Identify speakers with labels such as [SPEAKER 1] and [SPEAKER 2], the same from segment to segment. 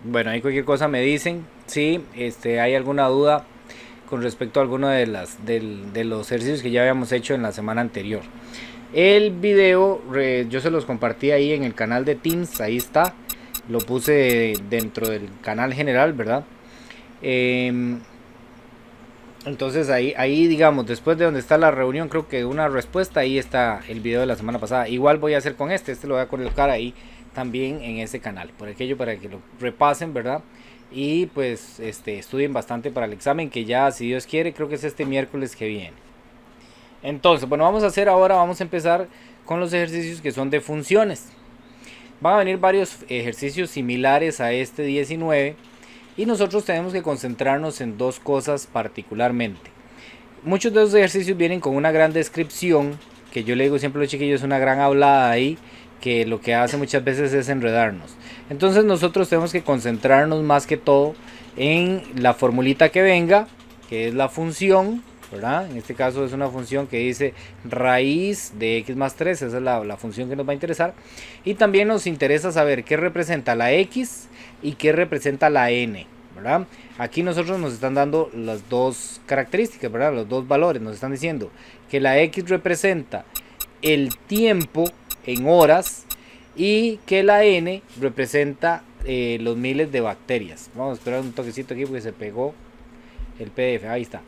[SPEAKER 1] Bueno, ahí cualquier cosa me dicen. Si hay alguna duda con respecto a alguno de los ejercicios que ya habíamos hecho en la semana anterior. El video yo se los compartí ahí en el canal de Teams, ahí está. Lo puse dentro del canal general, ¿verdad? Em, entonces ahí digamos, después de donde está la reunión, creo que una respuesta, ahí está el video de la semana pasada. Igual voy a hacer con este lo voy a colocar ahí también en ese canal, por aquello para que lo repasen, ¿verdad? Y pues estudien bastante para el examen que ya, si Dios quiere, creo que es este miércoles que viene. Entonces, bueno, vamos a empezar con los ejercicios que son de funciones. Van a venir varios ejercicios similares a este 19 y nosotros tenemos que concentrarnos en dos cosas particularmente. Muchos de esos ejercicios vienen con una gran descripción, que yo le digo siempre a los chiquillos, una gran hablada ahí, que lo que hace muchas veces es enredarnos. Entonces nosotros tenemos que concentrarnos más que todo en la formulita que venga, que es la función, ¿verdad? En este caso es una función que dice raíz de x más 3, esa es la función que nos va a interesar. Y también nos interesa saber qué representa la x y qué representa la n, ¿verdad? Aquí nosotros nos están dando las dos características, ¿verdad? Los dos valores. Nos están diciendo que la x representa el tiempo en horas y que la n representa los miles de bacterias. Vamos a esperar un toquecito aquí porque se pegó el PDF. Ahí está.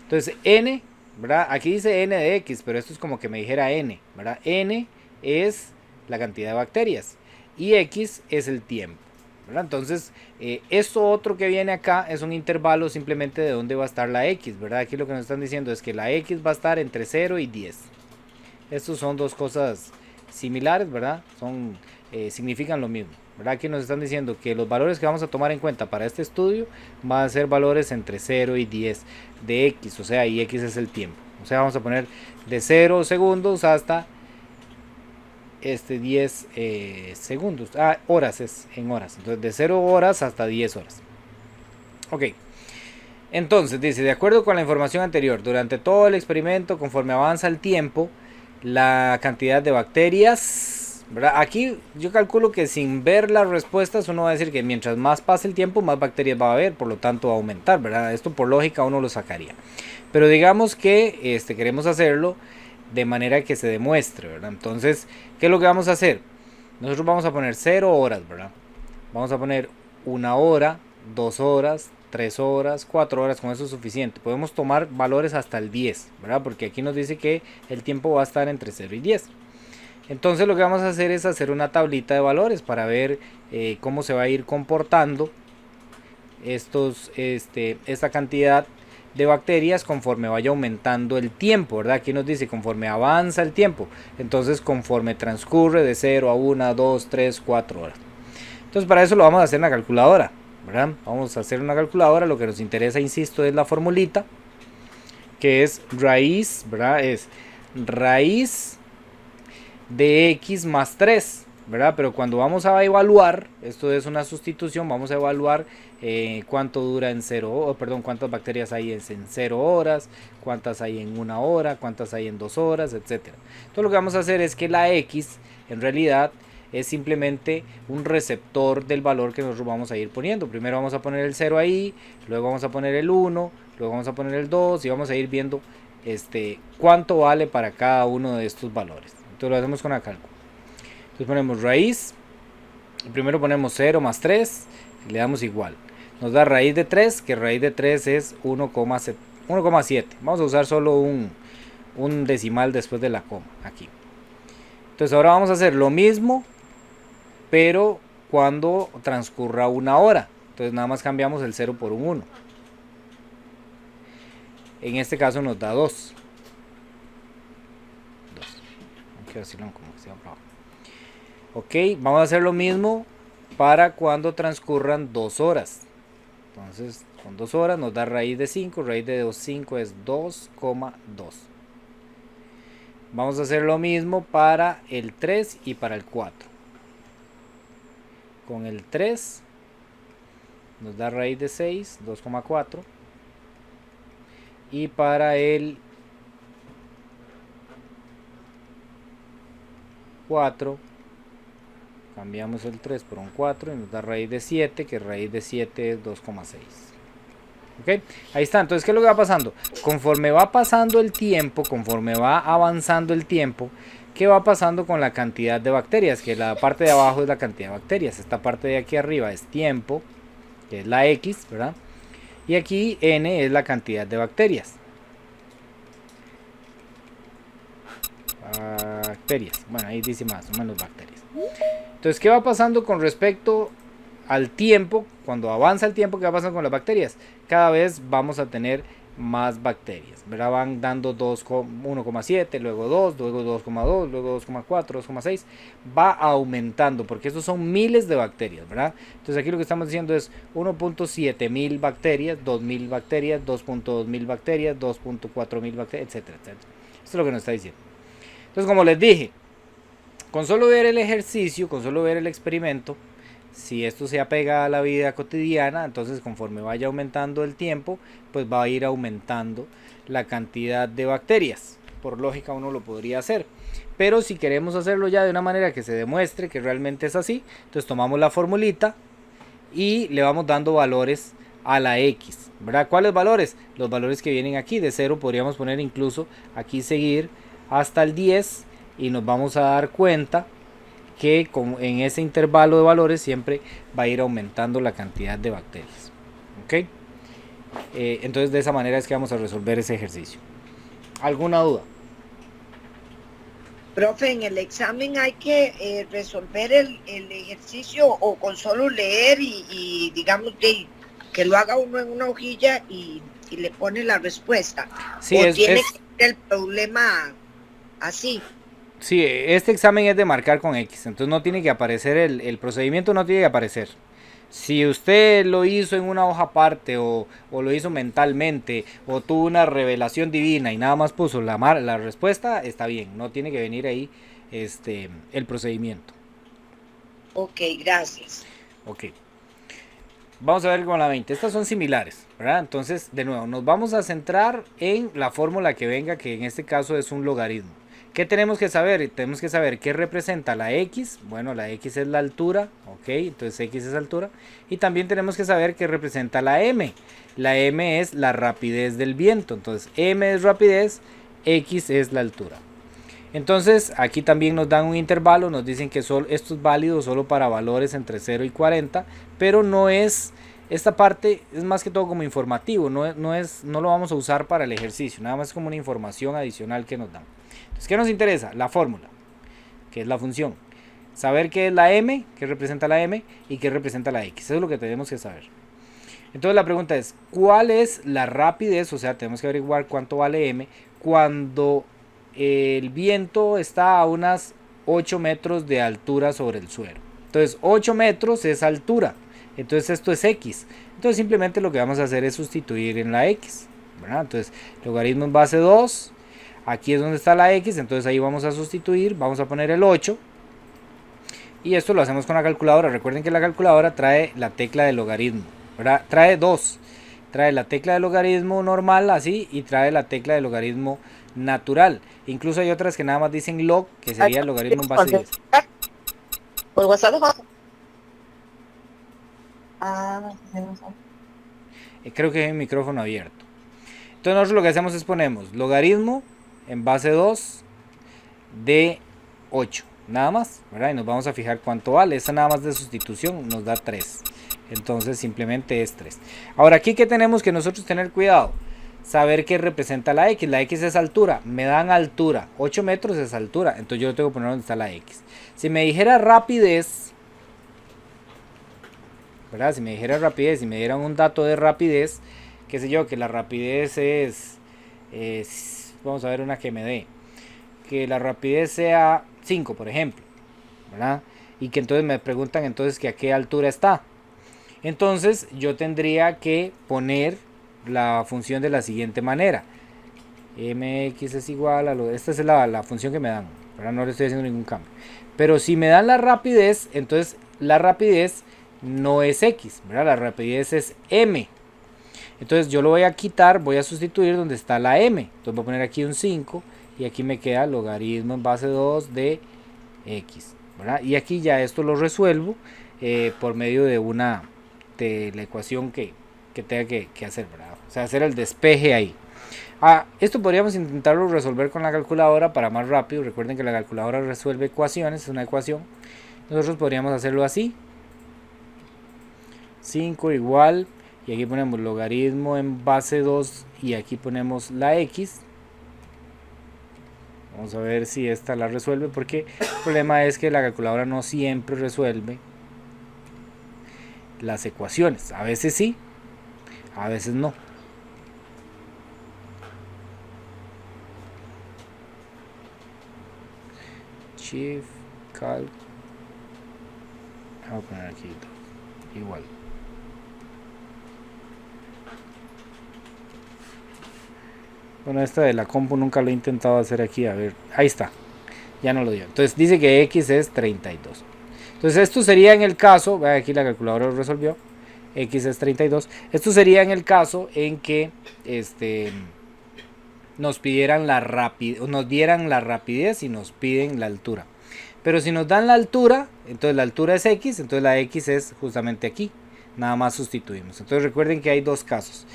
[SPEAKER 1] Entonces, n, ¿verdad? Aquí dice n de x, pero esto es como que me dijera n, ¿verdad? N es la cantidad de bacterias y x es el tiempo, ¿verdad? Entonces, esto otro que viene acá es un intervalo simplemente de dónde va a estar la x, ¿verdad? Aquí lo que nos están diciendo es que la x va a estar entre 0 y 10. Estos son dos cosas similares, ¿verdad? Significan lo mismo, ¿verdad? Aquí nos están diciendo que los valores que vamos a tomar en cuenta para este estudio van a ser valores entre 0 y 10 de x, o sea, y x es el tiempo. O sea, vamos a poner de 0 segundos hasta 10 segundos. Horas es en horas. Entonces, de 0 horas hasta 10 horas. Ok. Entonces, dice, de acuerdo con la información anterior, durante todo el experimento, conforme avanza el tiempo, la cantidad de bacterias, ¿verdad? Aquí yo calculo que sin ver las respuestas uno va a decir que mientras más pase el tiempo, más bacterias va a haber, por lo tanto va a aumentar, ¿verdad? Esto por lógica uno lo sacaría. Pero digamos que queremos hacerlo de manera que se demuestre, ¿verdad? Entonces, ¿qué es lo que vamos a hacer? Nosotros vamos a poner 0 horas, ¿verdad? Vamos a poner 1 hora, 2 horas, 3 horas, 4 horas, con eso es suficiente. Podemos tomar valores hasta el 10, ¿verdad? Porque aquí nos dice que el tiempo va a estar entre 0 y 10. Entonces lo que vamos a hacer es hacer una tablita de valores para ver cómo se va a ir comportando esta cantidad de bacterias conforme vaya aumentando el tiempo, ¿verdad? Aquí nos dice conforme avanza el tiempo. Entonces conforme transcurre de 0 a 1, 2, 3, 4 horas. Entonces para eso lo vamos a hacer en la calculadora, ¿verdad? Vamos a hacer una calculadora, lo que nos interesa, insisto, es la formulita, que es raíz, ¿verdad? Es raíz de x más 3, ¿verdad? Pero cuando vamos a evaluar, esto es una sustitución, vamos a evaluar cuánto dura en 0, perdón, cuántas bacterias hay en 0 horas, cuántas hay en 1 hora, cuántas hay en 2 horas, etcétera. Entonces lo que vamos a hacer es que la x en realidad es simplemente un receptor del valor que nosotros vamos a ir poniendo. Primero vamos a poner el 0 ahí, luego vamos a poner el 1, luego vamos a poner el 2 y vamos a ir viendo cuánto vale para cada uno de estos valores. Entonces lo hacemos con la cálculo. Entonces ponemos raíz, primero ponemos 0 más 3 y le damos igual. Nos da raíz de 3, que raíz de 3 es 1,7. Vamos a usar solo un decimal después de la coma aquí. Entonces ahora vamos a hacer lo mismo, pero cuando transcurra 1 hora. Entonces nada más cambiamos el 0 por un 1. En este caso nos da 2. Ok, vamos a hacer lo mismo para cuando transcurran 2 horas. Entonces, con 2 horas nos da raíz de 5. Raíz de 2,5 es 2,2. Vamos a hacer lo mismo para el 3 y para el 4. Con el 3 nos da raíz de 6, 2,4. Y para el 4, cambiamos el 3 por un 4 y nos da raíz de 7, que raíz de 7 es 2,6. ¿Ok? Ahí está. Entonces, ¿qué es lo que va pasando? Conforme va pasando el tiempo, conforme va avanzando el tiempo, ¿qué va pasando con la cantidad de bacterias? Que la parte de abajo es la cantidad de bacterias. Esta parte de aquí arriba es tiempo, que es la X, ¿verdad? Y aquí N es la cantidad de bacterias. Bueno, ahí dice más o menos bacterias. Entonces, ¿qué va pasando con respecto al tiempo? Cuando avanza el tiempo, ¿qué va pasando con las bacterias? Cada vez vamos a tener más bacterias, ¿verdad? Van dando 1,7, luego 2, luego 2,2, luego 2,4, 2,6. Va aumentando, porque estos son miles de bacterias, ¿verdad? Entonces aquí lo que estamos diciendo es 1.7 mil bacterias, 2.000 bacterias, 2.2 mil bacterias, 2.4 mil bacterias, etcétera, etcétera. Esto es lo que nos está diciendo. Entonces, como les dije, con solo ver el ejercicio, con solo ver el experimento, si esto se apega a la vida cotidiana, entonces conforme vaya aumentando el tiempo, pues va a ir aumentando la cantidad de bacterias. Por lógica uno lo podría hacer. Pero si queremos hacerlo ya de una manera que se demuestre que realmente es así, entonces tomamos la formulita y le vamos dando valores a la X, ¿verdad? ¿Cuáles valores? Los valores que vienen aquí, de 0 podríamos poner incluso aquí seguir hasta el 10 y nos vamos a dar cuenta que en ese intervalo de valores siempre va a ir aumentando la cantidad de bacterias. ¿Ok? Entonces de esa manera es que vamos a resolver ese ejercicio. ¿Alguna duda?
[SPEAKER 2] Profe, en el examen hay que resolver el ejercicio o con solo leer y digamos que lo haga uno en una hojilla y le pone la respuesta.
[SPEAKER 1] Sí,
[SPEAKER 2] o tiene que ser el problema así.
[SPEAKER 1] Sí, este examen es de marcar con X, entonces no tiene que aparecer el procedimiento, no tiene que aparecer. Si usted lo hizo en una hoja aparte o lo hizo mentalmente o tuvo una revelación divina y nada más puso la respuesta, está bien, no tiene que venir ahí el procedimiento.
[SPEAKER 2] Ok, gracias.
[SPEAKER 1] Ok. Vamos a ver con la 20. Estas son similares, ¿verdad? Entonces, de nuevo, nos vamos a centrar en la fórmula que venga, que en este caso es un logaritmo. ¿Qué tenemos que saber? Tenemos que saber qué representa la X. Bueno, la X es la altura, ok, entonces X es altura. Y también tenemos que saber qué representa la M. La M es la rapidez del viento, entonces M es rapidez, X es la altura. Entonces aquí también nos dan un intervalo, nos dicen que esto es válido solo para valores entre 0 y 40, pero no es, esta parte es más que todo como informativo, no lo vamos a usar para el ejercicio, nada más como una información adicional que nos dan. Entonces, ¿qué nos interesa? La fórmula, que es la función. Saber qué es la M, qué representa la M y qué representa la X, eso es lo que tenemos que saber. Entonces la pregunta es, ¿cuál es la rapidez? O sea, tenemos que averiguar cuánto vale M cuando el viento está a unas 8 metros de altura sobre el suelo. Entonces 8 metros es altura, entonces esto es X. Entonces simplemente lo que vamos a hacer es sustituir en la X, ¿verdad? Entonces logaritmo en base 2, aquí es donde está la X, entonces ahí vamos a sustituir, vamos a poner el 8. Y esto lo hacemos con la calculadora. Recuerden que la calculadora trae la tecla de logaritmo, ¿verdad? Trae dos. Trae la tecla de logaritmo normal así y trae la tecla de logaritmo natural. Incluso hay otras que nada más dicen log, que sería el logaritmo en base 10.
[SPEAKER 2] Por WhatsApp.
[SPEAKER 1] Creo que hay un micrófono abierto. Entonces nosotros lo que hacemos es ponemos logaritmo en base 2 de 8. Nada más, ¿verdad? Y nos vamos a fijar cuánto vale. Esta nada más de sustitución nos da 3. Entonces simplemente es 3. Ahora aquí que tenemos que nosotros tener cuidado. Saber qué representa la X. La X es altura. Me dan altura. 8 metros es altura. Entonces yo tengo que poner donde está la X. Si me dijera rapidez, ¿verdad? Si me dijera rapidez, si me dieran un dato de rapidez, qué sé yo, que la rapidez es vamos a ver una que me dé. Que la rapidez sea 5, por ejemplo, ¿verdad? Y que entonces me preguntan entonces que a qué altura está. Entonces yo tendría que poner la función de la siguiente manera. Mx es igual a esta es la función que me dan, ¿verdad? No le estoy haciendo ningún cambio. Pero si me dan la rapidez, entonces la rapidez no es X, ¿verdad? La rapidez es M. Entonces yo lo voy a quitar, voy a sustituir donde está la M. Entonces voy a poner aquí un 5 y aquí me queda logaritmo en base 2 de X. ¿verdad? Y aquí ya esto lo resuelvo por medio de la ecuación que tenga que hacer, ¿verdad? O sea, hacer el despeje ahí. Esto podríamos intentarlo resolver con la calculadora para más rápido. Recuerden que la calculadora resuelve ecuaciones, es una ecuación. Nosotros podríamos hacerlo así. 5 igual, y aquí ponemos logaritmo en base 2 y aquí ponemos la x. Vamos a ver si esta la resuelve, porque el problema es que la calculadora no siempre resuelve las ecuaciones. A veces sí, a veces no. Shift, Cal. Vamos a poner aquí igual. Bueno, esta de la compu nunca lo he intentado hacer aquí. A ver, ahí está. Ya no lo dio. Entonces dice que x es 32. Entonces esto sería en el caso, vean aquí la calculadora lo resolvió. X es 32. Esto sería en el caso en que nos pidieran nos dieran la rapidez y nos piden la altura. Pero si nos dan la altura, entonces la altura es x, entonces la x es justamente aquí. Nada más sustituimos. Entonces recuerden que hay dos casos.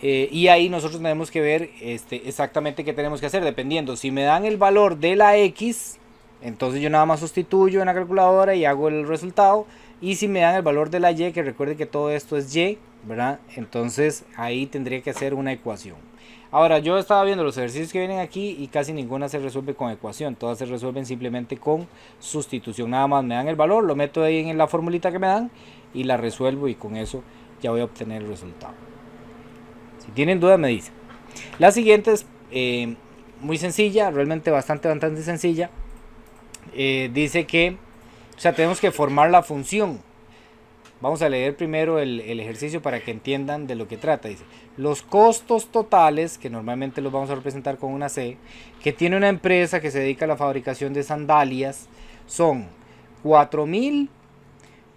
[SPEAKER 1] Y ahí nosotros tenemos que ver exactamente qué tenemos que hacer, dependiendo. Si me dan el valor de la x, entonces yo nada más sustituyo en la calculadora y hago el resultado. Y si me dan el valor de la y, que recuerden que todo esto es y, ¿verdad? Entonces ahí tendría que hacer una ecuación. Ahora, yo estaba viendo los ejercicios que vienen aquí y casi ninguna se resuelve con ecuación. Todas se resuelven simplemente con sustitución. Nada más me dan el valor, lo meto ahí en la formulita que me dan y la resuelvo, y con eso ya voy a obtener el resultado. Si tienen dudas me dicen. La siguiente es muy sencilla, realmente bastante sencilla. Dice que, o sea, tenemos que formar la función. Vamos a leer primero el ejercicio para que entiendan de lo que trata. Dice, los costos totales, que normalmente los vamos a representar con una C, que tiene una empresa que se dedica a la fabricación de sandalias, son 4.000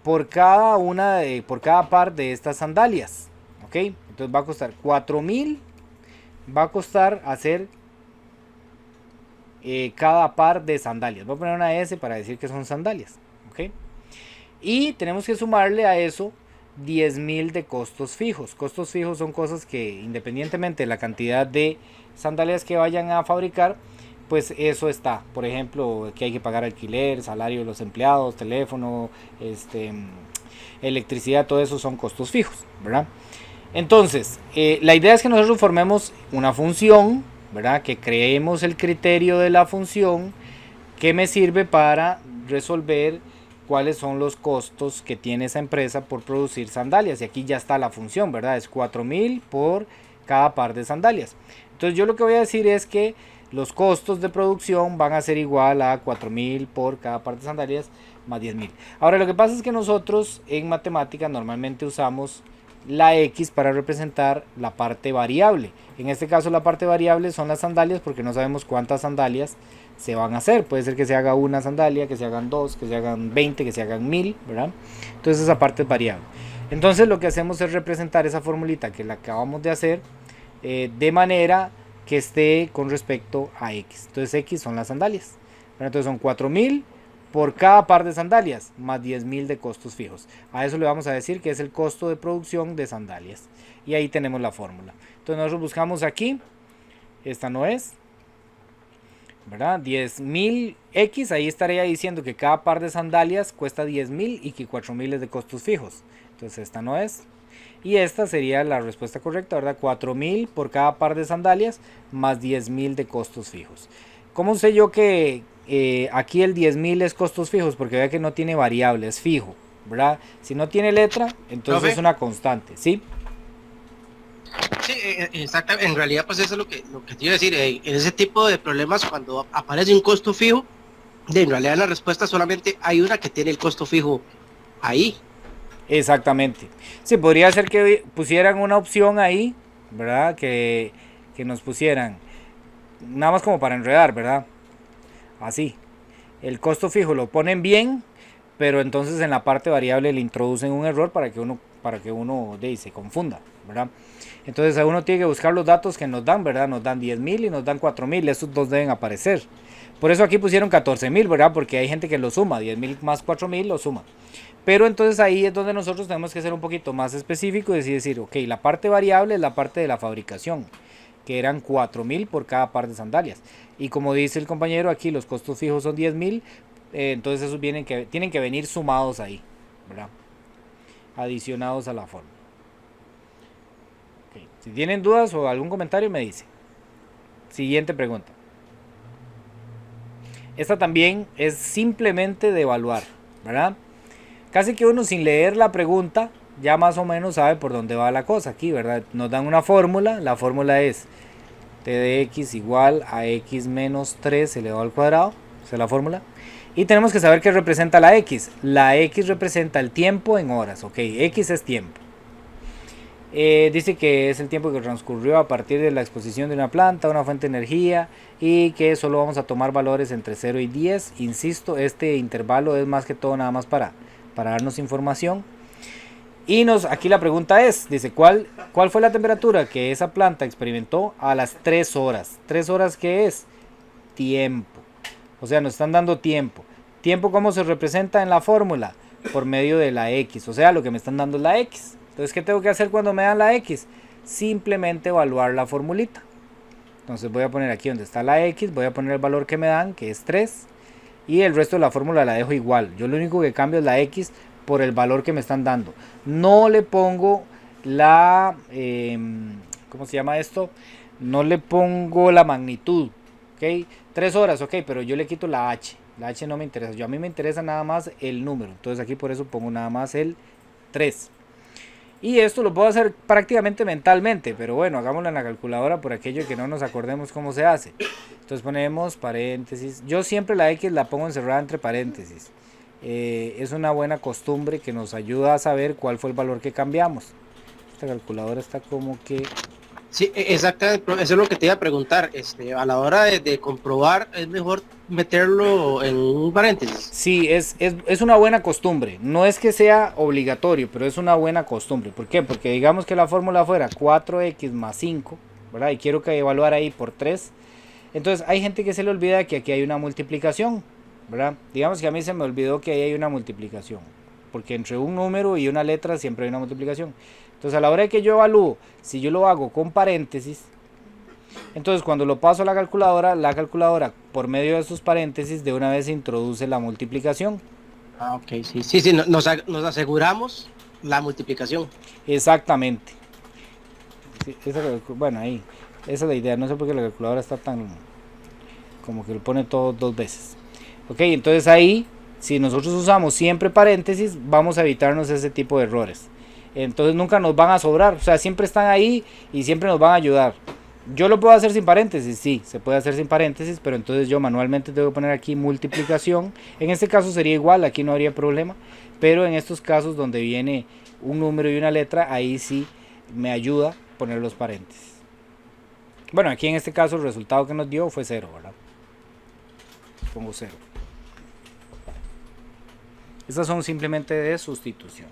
[SPEAKER 1] por cada par de estas sandalias. ¿Ok? Entonces va a costar 4.000, va a costar hacer cada par de sandalias. Voy a poner una S para decir que son sandalias. ¿Ok? Y tenemos que sumarle a eso 10.000 de costos fijos. Costos fijos son cosas que, independientemente de la cantidad de sandalias que vayan a fabricar, pues eso está. Por ejemplo, que hay que pagar alquiler, salario de los empleados, teléfono, electricidad, todo eso son costos fijos, ¿verdad? Entonces, la idea es que nosotros formemos una función, ¿verdad? Que creemos el criterio de la función que me sirve para resolver cuáles son los costos que tiene esa empresa por producir sandalias. Y aquí ya está la función, ¿verdad? Es 4.000 por cada par de sandalias. Entonces yo lo que voy a decir es que los costos de producción van a ser igual a 4.000 por cada par de sandalias más 10.000. Ahora, lo que pasa es que nosotros en matemáticas normalmente usamos la X para representar la parte variable. En este caso la parte variable son las sandalias, porque no sabemos cuántas sandalias se van a hacer. Puede ser que se haga una sandalia, que se hagan dos, que se hagan 20, que se hagan 1000, ¿verdad? Entonces esa parte es variable. Entonces lo que hacemos es representar esa formulita que la acabamos de hacer de manera que esté con respecto a X. Entonces X son las sandalias, ¿verdad? Entonces son 4.000 por cada par de sandalias más 10.000 de costos fijos. A eso le vamos a decir que es el costo de producción de sandalias. Y ahí tenemos la fórmula. Entonces nosotros buscamos aquí, esta no es, ¿verdad? 10.000x, ahí estaría diciendo que cada par de sandalias cuesta 10.000 y que 4.000 es de costos fijos. Entonces esta no es. Y esta sería la respuesta correcta, ¿verdad? 4.000 por cada par de sandalias más 10.000 de costos fijos. ¿Cómo sé yo que aquí el 10.000 es costos fijos? Porque vea que no tiene variable, es fijo, ¿verdad? Si no tiene letra, entonces es una constante, ¿sí?
[SPEAKER 3] Sí, exactamente. En realidad, pues eso es lo que te iba a decir. En ese tipo de problemas, cuando aparece un costo fijo, en realidad en la respuesta solamente hay una que tiene el costo fijo ahí.
[SPEAKER 1] Exactamente. Sí, podría ser que pusieran una opción ahí, ¿verdad? Que nos pusieran, nada más como para enredar, ¿verdad? Así. El costo fijo lo ponen bien, pero entonces en la parte variable le introducen un error para que uno se confunda, ¿verdad? Entonces a uno tiene que buscar los datos que nos dan, ¿verdad? Nos dan 10.000 y nos dan 4.000, esos dos deben aparecer. Por eso aquí pusieron 14.000, ¿verdad? Porque hay gente que lo suma, 10.000 más 4.000 lo suma. Pero entonces ahí es donde nosotros tenemos que ser un poquito más específicos y decir, ok, la parte variable es la parte de la fabricación, que eran 4.000 por cada par de sandalias. Y como dice el compañero aquí, los costos fijos son 10.000, entonces esos tienen que venir sumados ahí, ¿verdad? Adicionados a la fórmula. Okay. Si tienen dudas o algún comentario me dice. Siguiente pregunta. Esta también es simplemente de evaluar, ¿verdad? Casi que uno sin leer la pregunta ya más o menos sabe por dónde va la cosa aquí, ¿verdad? Nos dan una fórmula, la fórmula es t de x igual a x menos 3 elevado al cuadrado, esa es la fórmula. Y tenemos que saber qué representa la x. La x representa el tiempo en horas, ok, x es tiempo. Dice que es el tiempo que transcurrió a partir de la exposición de una planta, una fuente de energía, y que solo vamos a tomar valores entre 0 y 10. Insisto, este intervalo es más que todo nada más para darnos información. Y aquí la pregunta es, dice, ¿cuál fue la temperatura que esa planta experimentó a las 3 horas? ¿3 horas qué es? Tiempo. O sea, nos están dando tiempo. ¿Tiempo cómo se representa en la fórmula? Por medio de la x. O sea, lo que me están dando es la x. Entonces, ¿qué tengo que hacer cuando me dan la x? Simplemente evaluar la formulita. Entonces voy a poner aquí donde está la x, voy a poner el valor que me dan, que es 3. Y el resto de la fórmula la dejo igual. Yo lo único que cambio es la x por el valor que me están dando. No le pongo la... ¿cómo se llama esto? No le pongo la magnitud. ¿Ok? 3 horas, ok, pero yo le quito la h. La h no me interesa. A mí me interesa nada más el número. Entonces aquí por eso pongo nada más el 3. Y esto lo puedo hacer prácticamente mentalmente, pero bueno, hagámoslo en la calculadora por aquello que no nos acordemos cómo se hace. Entonces ponemos paréntesis. Yo siempre la x la pongo encerrada entre paréntesis. Es una buena costumbre que nos ayuda a saber cuál fue el valor que cambiamos. Esta calculadora está como que...
[SPEAKER 3] Sí, exactamente, eso es lo que te iba a preguntar. A la hora de comprobar, es mejor meterlo en un paréntesis.
[SPEAKER 1] Sí, es una buena costumbre. No es que sea obligatorio, pero es una buena costumbre. ¿Por qué? Porque digamos que la fórmula fuera 4x más 5, ¿verdad? Y quiero que evaluar ahí por 3. Entonces hay gente que se le olvida que aquí hay una multiplicación, ¿verdad? Digamos que a mí se me olvidó que ahí hay una multiplicación. Porque entre un número y una letra siempre hay una multiplicación. Entonces a la hora de que yo evalúo, si yo lo hago con paréntesis, entonces cuando lo paso a la calculadora por medio de esos paréntesis de una vez introduce la multiplicación.
[SPEAKER 3] Ah, ok, sí, nos aseguramos la multiplicación.
[SPEAKER 1] Exactamente. Sí, bueno, ahí, esa es la idea, no sé por qué la calculadora está tan, como que lo pone todo 2 veces. Ok, entonces ahí, si nosotros usamos siempre paréntesis, vamos a evitarnos ese tipo de errores. Entonces nunca nos van a sobrar, o sea, siempre están ahí y siempre nos van a ayudar. Yo lo puedo hacer sin paréntesis, sí, se puede hacer sin paréntesis, pero entonces yo manualmente tengo que poner aquí multiplicación. En este caso sería igual, aquí no habría problema, pero en estos casos donde viene un número y una letra, ahí sí me ayuda poner los paréntesis. Bueno, aquí en este caso el resultado que nos dio fue 0, ¿verdad? Pongo 0. Estas son simplemente de sustitución.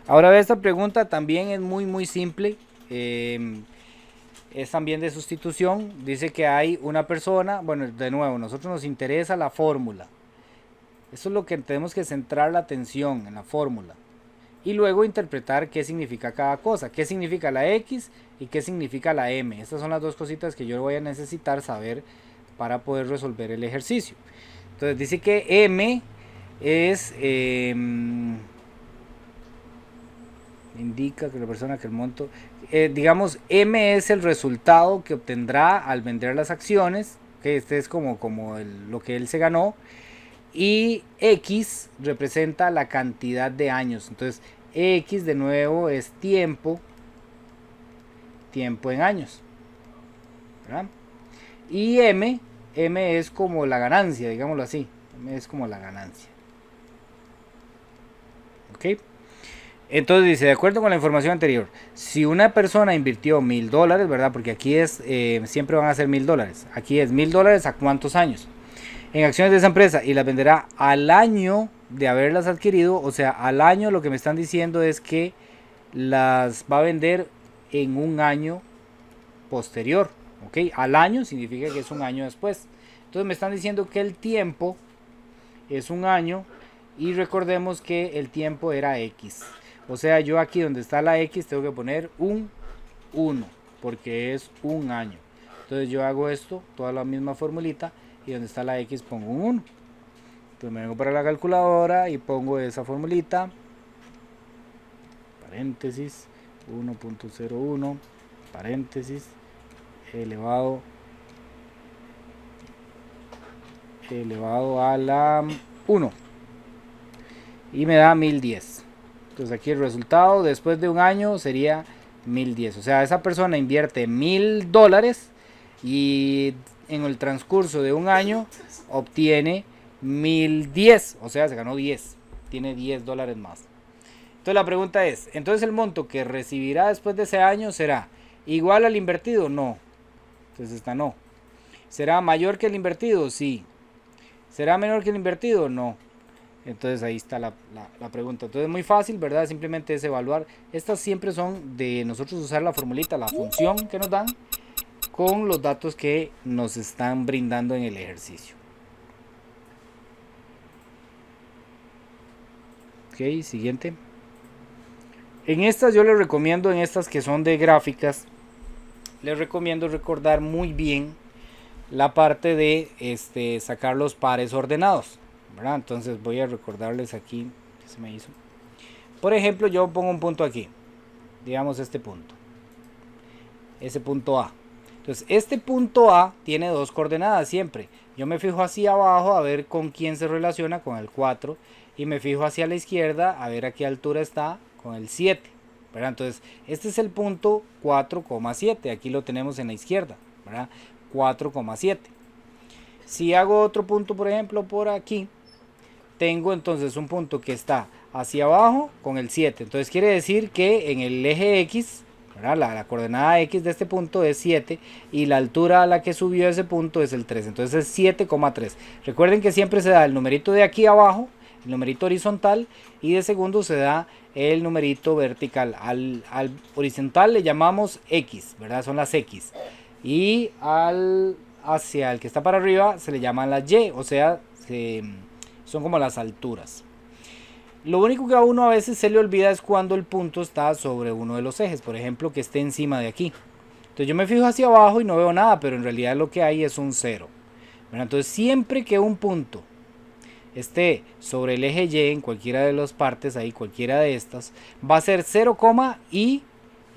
[SPEAKER 1] Ahora esta pregunta también es muy simple. Es también de sustitución. Dice que hay una persona. Bueno, de nuevo, a nosotros nos interesa la fórmula. Eso es lo que tenemos que centrar la atención en la fórmula. Y luego interpretar qué significa cada cosa. Qué significa la X y qué significa la M. Estas son las dos cositas que yo voy a necesitar saber para poder resolver el ejercicio. Entonces dice que M es... indica que la persona que el monto... digamos, M es el resultado que obtendrá al vender las acciones. Que este es como lo que él se ganó. Y X representa la cantidad de años. Entonces X de nuevo es tiempo en años, ¿verdad? Y M es como la ganancia, digámoslo así. M es como la ganancia. ¿Ok? Entonces dice, de acuerdo con la información anterior, si una persona invirtió $1,000, ¿verdad? Porque aquí es, siempre van a ser $1,000. Aquí es $1,000 a cuántos años. En acciones de esa empresa y las venderá al año de haberlas adquirido. O sea, al año lo que me están diciendo es que las va a vender en un año posterior. ¿Ok? Al año significa que es un año después. Entonces me están diciendo que el tiempo es un año y recordemos que el tiempo era X. O sea, yo aquí donde está la X tengo que poner un 1 porque es un año. Entonces yo hago esto, toda la misma formulita, y donde está la X pongo un 1. Entonces me vengo para la calculadora y pongo esa formulita, paréntesis, 1.01, paréntesis, elevado a la 1, y me da 1010. Entonces aquí el resultado después de un año sería 1010. O sea, esa persona invierte $1000 y en el transcurso de un año obtiene 1010. O sea, se ganó 10. Tiene $10 más. Entonces la pregunta es, entonces el monto que recibirá después de ese año será igual al invertido. No. Entonces esta no. ¿Será mayor que el invertido? Sí. ¿Será menor que el invertido? No. Entonces ahí está la pregunta. Entonces es muy fácil, ¿verdad? Simplemente es evaluar. Estas siempre son de nosotros usar la formulita, la función que nos dan con los datos que nos están brindando en el ejercicio. Ok, siguiente. En estas yo les recomiendo, en estas que son de gráficas, les recomiendo recordar muy bien la parte de sacar los pares ordenados, ¿verdad? Entonces voy a recordarles aquí que se me hizo. Por ejemplo, yo pongo un punto aquí, digamos este punto, ese punto A. Entonces este punto A tiene dos coordenadas siempre. Yo me fijo hacia abajo a ver con quién se relaciona, con el 4, y me fijo hacia la izquierda a ver a qué altura está con el 7, ¿verdad? Entonces este es el punto 4,7, aquí lo tenemos en la izquierda, ¿verdad? 4,7. Si hago otro punto, por ejemplo, por aquí, tengo entonces un punto que está hacia abajo con el 7. Entonces quiere decir que en el eje X, ¿verdad? La coordenada X de este punto es 7 y la altura a la que subió ese punto es el 3. Entonces es 7,3. Recuerden que siempre se da el numerito de aquí abajo, el numerito horizontal, y de segundo se da el numerito vertical. Al horizontal le llamamos X, ¿verdad? Son las X. Y hacia el que está para arriba se le llaman las Y, o sea, son como las alturas. Lo único que a uno a veces se le olvida es cuando el punto está sobre uno de los ejes, por ejemplo, que esté encima de aquí. Entonces yo me fijo hacia abajo y no veo nada, pero en realidad lo que hay es un 0. Bueno, entonces siempre que un punto esté sobre el eje Y en cualquiera de las partes, ahí cualquiera de estas, va a ser 0, y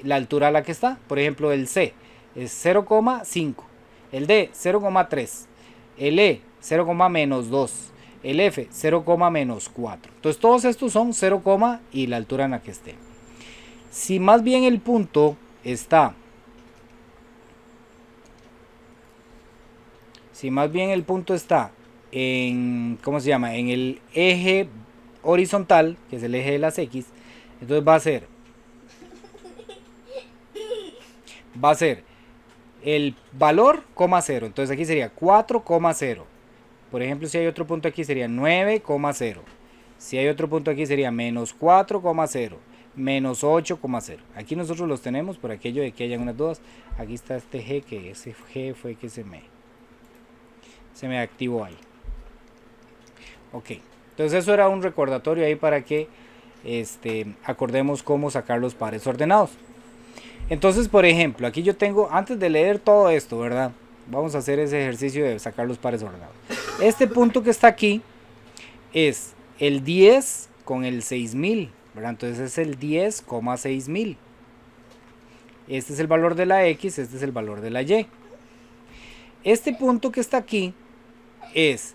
[SPEAKER 1] la altura a la que está. Por ejemplo, el C es 0,5, el D 0,3, el E 0,-2, el F 0,-4. Entonces todos estos son 0, y la altura en la que esté. Si más bien el punto está en, ¿cómo se llama? En el eje horizontal, que es el eje de las X, entonces va a ser el valor, 0. Entonces aquí sería 4,0. Por ejemplo, si hay otro punto aquí sería 9,0. Si hay otro punto aquí sería menos 4,0, menos 8,0. Aquí nosotros los tenemos por aquello de que hayan unas dudas. Aquí está este G, que ese G fue que se me activó ahí. Ok, entonces eso era un recordatorio ahí para que acordemos cómo sacar los pares ordenados. Entonces, por ejemplo, aquí yo tengo, antes de leer todo esto, ¿verdad? Vamos a hacer ese ejercicio de sacar los pares ordenados. Este punto que está aquí es el 10 con el 6000, ¿verdad? Entonces es el 10,6000. Este es el valor de la X, este es el valor de la Y. Este punto que está aquí es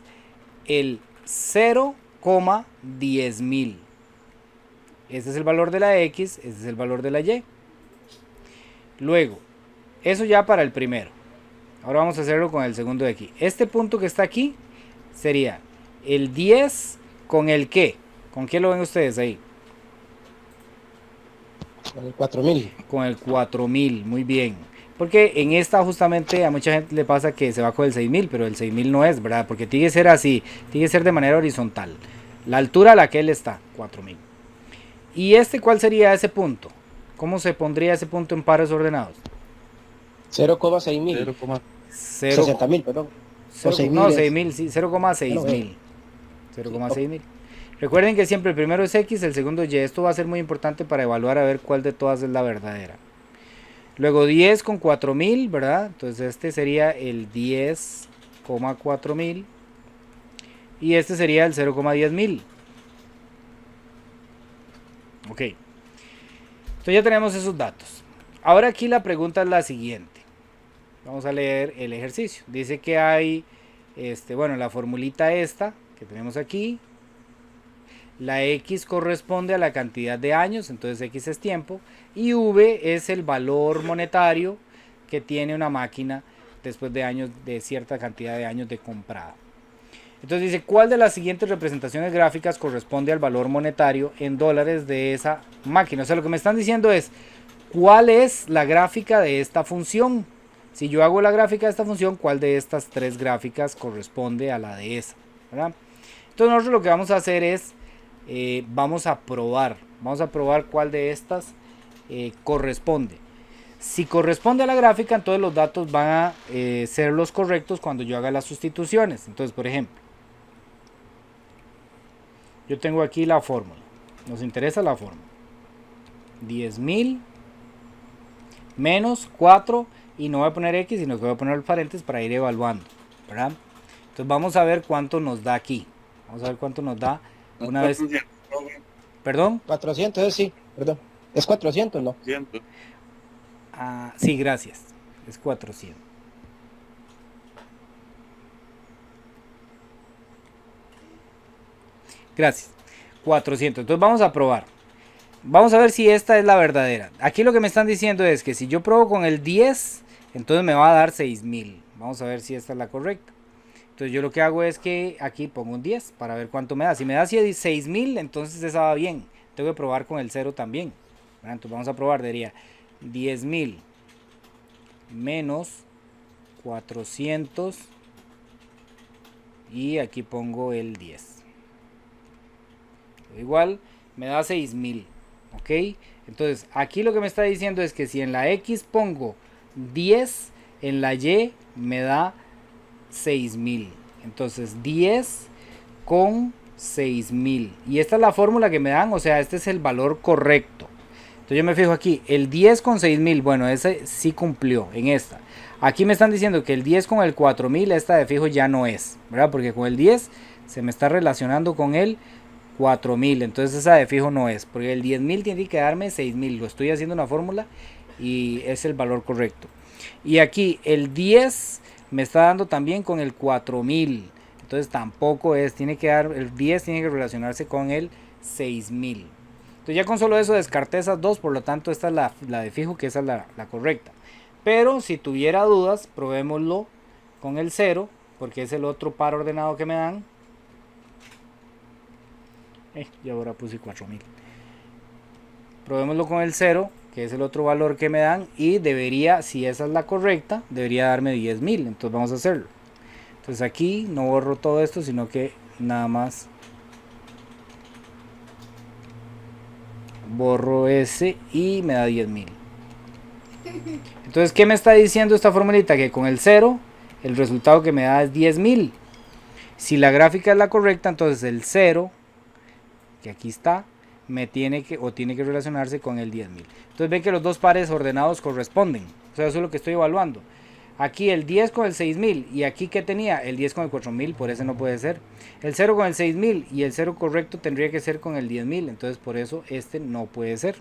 [SPEAKER 1] el 0,10000. Este es el valor de la X, este es el valor de la Y. Luego, eso ya para el primero. Ahora vamos a hacerlo con el segundo de aquí. Este punto que está aquí sería el 10 con el ¿qué? ¿Con qué lo ven ustedes ahí?
[SPEAKER 3] Con el 4000.
[SPEAKER 1] Con el 4000, muy bien. Porque en esta justamente a mucha gente le pasa que se va con el 6000, pero el 6000 no es, ¿verdad? Porque tiene que ser así, tiene que ser de manera horizontal. La altura a la que él está, 4000. ¿Y cuál sería ese punto? ¿Cómo se pondría ese punto en pares ordenados?
[SPEAKER 3] 0,6000. 60.000, perdón.
[SPEAKER 1] No, 6.000, sí, 0,6 mil. 0,6 mil. Recuerden que siempre el primero es X, el segundo Y. Esto va a ser muy importante para evaluar a ver cuál de todas es la verdadera. Luego 10 con 4.000, ¿verdad? Entonces este sería el 10,4.000. Y este sería el 0,10.000. Ok. Entonces ya tenemos esos datos. Ahora aquí la pregunta es la siguiente. Vamos a leer el ejercicio. Dice que hay, bueno, la formulita esta que tenemos aquí. La X corresponde a la cantidad de años, entonces X es tiempo. Y V es el valor monetario que tiene una máquina después de años, de cierta cantidad de años de comprada. Entonces dice, ¿cuál de las siguientes representaciones gráficas corresponde al valor monetario en dólares de esa máquina? O sea, lo que me están diciendo es, ¿cuál es la gráfica de esta función? Si yo hago la gráfica de esta función, ¿cuál de estas tres gráficas corresponde a la de esa? ¿Verdad? Entonces nosotros lo que vamos a hacer es, vamos a probar cuál de estas corresponde. Si corresponde a la gráfica, entonces los datos van a ser los correctos cuando yo haga las sustituciones. Entonces, por ejemplo, yo tengo aquí la fórmula. Nos interesa la fórmula. 10.000 menos 4 y no voy a poner X, sino que voy a poner el paréntesis para ir evaluando, ¿verdad? Entonces vamos a ver cuánto nos da aquí. Vamos a ver cuánto nos da una vez. ¿Perdón?
[SPEAKER 4] 400, sí, perdón. Es 400, ¿no?
[SPEAKER 1] Sí, gracias. Es 400. Gracias. 400. Entonces vamos a probar. Vamos a ver si esta es la verdadera. Aquí lo que me están diciendo es que si yo pruebo con el 10, entonces me va a dar 6.000. Vamos a ver si esta es la correcta. Entonces yo lo que hago es que aquí pongo un 10 para ver cuánto me da. Si me da 6.000, entonces esa va bien. Tengo que probar con el 0 también. Bueno, entonces vamos a probar. Diría 10.000 menos 400 y aquí pongo el 10. Igual me da 6.000. Ok, entonces aquí lo que me está diciendo es que si en la X pongo 10, en la Y me da 6.000. Entonces 10 con 6.000. Y esta es la fórmula que me dan, o sea, este es el valor correcto. Entonces yo me fijo aquí, el 10 con 6.000, bueno, ese sí cumplió en esta. Aquí me están diciendo que el 10 con el 4.000, esta de fijo ya no es, ¿verdad? Porque con el 10 se me está relacionando con el 4.000, entonces esa de fijo no es, porque el 10.000 tiene que darme 6.000, lo estoy haciendo una fórmula y es el valor correcto. Y aquí el 10 me está dando también con el 4.000, entonces tampoco es, tiene que dar, el 10 tiene que relacionarse con el 6.000. Entonces ya con solo eso descarté esas dos, por lo tanto esta es la de fijo, que esa es la correcta. Pero si tuviera dudas, probémoslo con el 0, porque es el otro par ordenado que me dan. Y ahora puse 4.000. Probémoslo con el 0, que es el otro valor que me dan, y debería, si esa es la correcta, debería darme 10.000. Entonces vamos a hacerlo. Entonces aquí no borro todo esto, sino que nada más borro ese y me da 10.000. Entonces, ¿qué me está diciendo esta formulita? Que con el 0 el resultado que me da es 10.000. Si la gráfica es la correcta, entonces el 0, que aquí está, tiene que relacionarse con el 10.000. Entonces ven que los dos pares ordenados corresponden. O sea, eso es lo que estoy evaluando. Aquí el 10 con el 6.000 y aquí que tenía el 10 con el 4.000, por eso no puede ser. El 0 con el 6.000 y el 0 correcto tendría que ser con el 10.000, entonces por eso este no puede ser.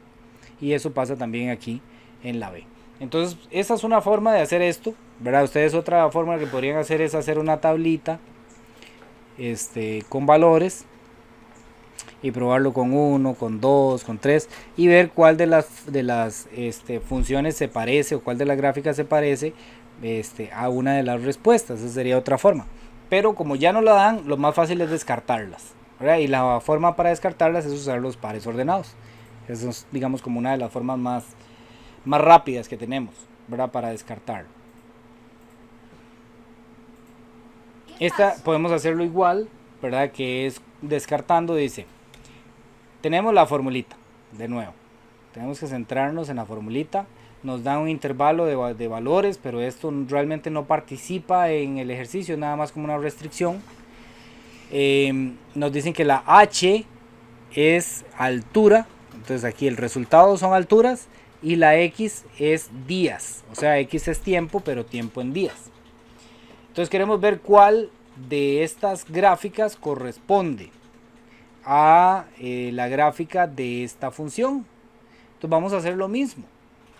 [SPEAKER 1] Y eso pasa también aquí en la B. Entonces esa es una forma de hacer esto, ¿verdad? Ustedes otra forma que podrían hacer es hacer una tablita con valores y probarlo con 1, con 2, con 3 y ver cuál de las funciones se parece o cuál de las gráficas se parece a una de las respuestas. Esa sería otra forma, pero como ya no la dan, lo más fácil es descartarlas, ¿verdad? Y la forma para descartarlas es usar los pares ordenados. Eso es, digamos, como una de las formas más rápidas que tenemos, ¿verdad? Para descartarlo. Esta podemos hacerlo igual, ¿verdad? Que es descartando. Dice, tenemos la formulita, de nuevo tenemos que centrarnos en la formulita. nos da un intervalo de valores, pero esto realmente no participa en el ejercicio, nada más como una restricción. Nos dicen que la H es altura, entonces aquí el resultado son alturas, y la X es días, o sea, X es tiempo, pero tiempo en días. Entonces queremos ver cuál de estas gráficas corresponde a la gráfica de esta función. Entonces vamos a hacer lo mismo,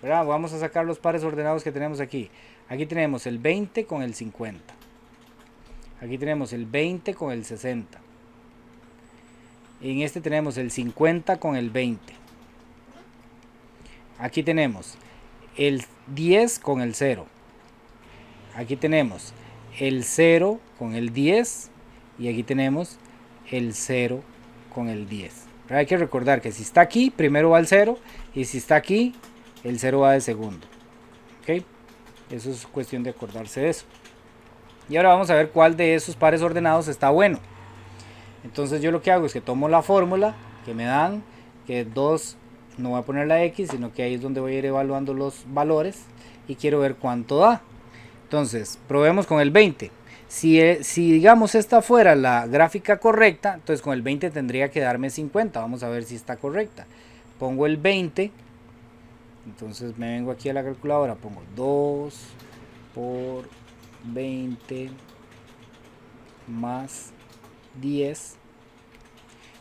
[SPEAKER 1] ¿verdad? Vamos a sacar los pares ordenados que tenemos aquí. Aquí tenemos el 20 con el 50. Aquí tenemos el 20 con el 60. En este tenemos el 50 con el 20. Aquí tenemos el 10 con el 0. Aquí tenemos el 0 con el 10. Y aquí tenemos el 0 con el 10. Pero hay que recordar que si está aquí, primero va el 0. Y si está aquí, el 0 va de segundo. ¿Ok? Eso es cuestión de acordarse de eso. Y ahora vamos a ver cuál de esos pares ordenados está bueno. Entonces yo lo que hago es que tomo la fórmula que me dan, que 2, no voy a poner la X, sino que ahí es donde voy a ir evaluando los valores y quiero ver cuánto da. Entonces, probemos con el 20. Si digamos esta fuera la gráfica correcta, entonces con el 20 tendría que darme 50. Vamos a ver si está correcta. Pongo el 20. Entonces me vengo aquí a la calculadora, pongo 2 por 20 más 10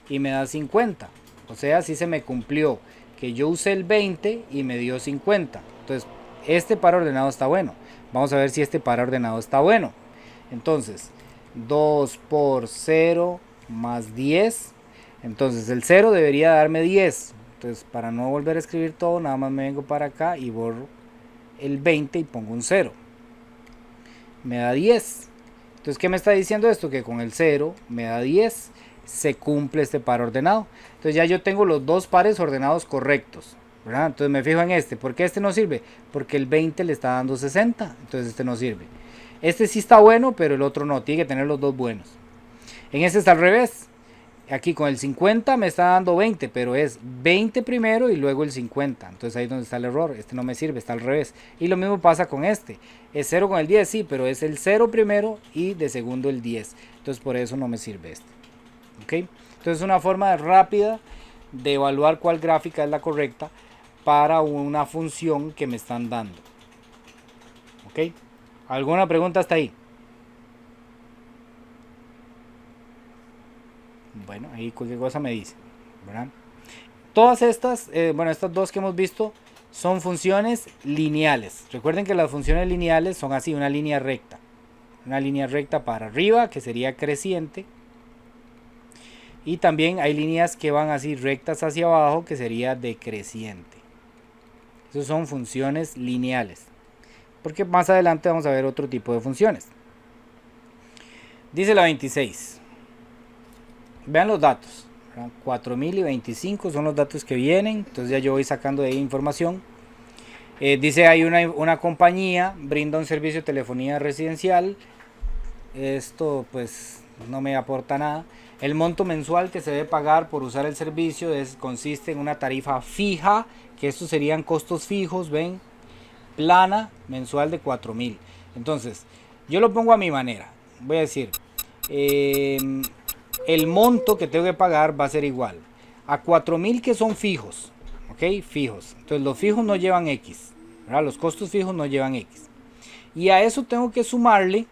[SPEAKER 1] y me da 50. O sea, si se me cumplió que yo usé el 20 y me dio 50. Entonces, este par ordenado está bueno. Vamos a ver si este par ordenado está bueno. Entonces, 2 por 0 más 10. Entonces, el 0 debería darme 10. Entonces, para no volver a escribir todo, nada más me vengo para acá y borro el 20 y pongo un 0. Me da 10. Entonces, ¿qué me está diciendo esto? Que con el 0 me da 10. Se cumple este par ordenado. Entonces ya yo tengo los dos pares ordenados correctos, ¿verdad? Entonces me fijo en este. ¿Por qué este no sirve? Porque el 20 le está dando 60. Entonces este no sirve. Este sí está bueno, pero el otro no. Tiene que tener los dos buenos. En este está al revés. Aquí con el 50 me está dando 20, pero es 20 primero y luego el 50. Entonces ahí es donde está el error. Este no me sirve, está al revés. Y lo mismo pasa con este. Es 0 con el 10, sí, pero es el 0 primero y de segundo el 10. Entonces por eso no me sirve este. ¿Ok? Entonces es una forma rápida de evaluar cuál gráfica es la correcta para una función que me están dando. ¿Ok? ¿Alguna pregunta hasta ahí? Bueno, ahí cualquier cosa me dice, ¿verdad? Todas estas, estas dos que hemos visto son funciones lineales. Recuerden que las funciones lineales son así, una línea recta. Una línea recta para arriba, que sería creciente. Y también hay líneas que van así rectas hacia abajo, que sería decreciente. Esas son funciones lineales. Porque más adelante vamos a ver otro tipo de funciones. Dice la 26. Vean los datos. 4000 y 25 son los datos que vienen. Entonces ya yo voy sacando de ahí información. Dice hay una compañía, brinda un servicio de telefonía residencial. Esto pues no me aporta nada. El monto mensual que se debe pagar por usar el servicio consiste en una tarifa fija, que estos serían costos fijos, ven, plana, mensual de 4000. Entonces, yo lo pongo a mi manera. Voy a decir, el monto que tengo que pagar va a ser igual a 4000 que son fijos, ¿ok? Fijos. Entonces, los fijos no llevan X, ¿verdad? Los costos fijos no llevan X. Y a eso tengo que sumarle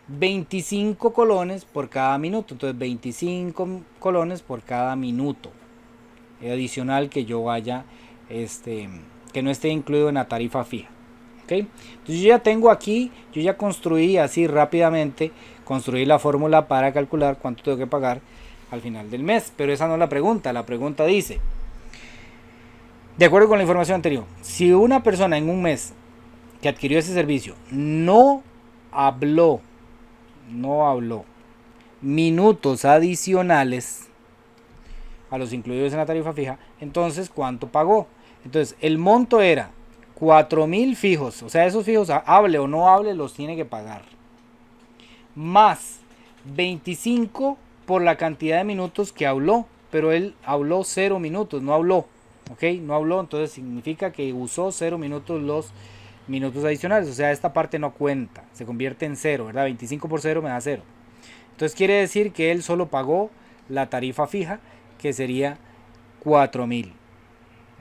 [SPEAKER 1] 25 colones por cada minuto. Entonces 25 colones por cada minuto adicional que yo vaya que no esté incluido en la tarifa fija. ¿Okay? Entonces yo ya tengo aquí, yo ya construí así rápidamente, construí la fórmula para calcular cuánto tengo que pagar al final del mes. Pero esa no es la pregunta. La pregunta dice, de acuerdo con la información anterior, si una persona en un mes que adquirió ese servicio no habló minutos adicionales a los incluidos en la tarifa fija, entonces ¿cuánto pagó? Entonces el monto era 4000 fijos, o sea, esos fijos, hable o no hable, los tiene que pagar, más 25 por la cantidad de minutos que habló, pero él habló 0 minutos, no habló. ¿ok? No habló, entonces significa que usó 0 minutos los minutos adicionales, o sea, esta parte no cuenta, se convierte en 0, ¿verdad? 25 por 0 me da 0. Entonces quiere decir que él solo pagó la tarifa fija, que sería 4.000,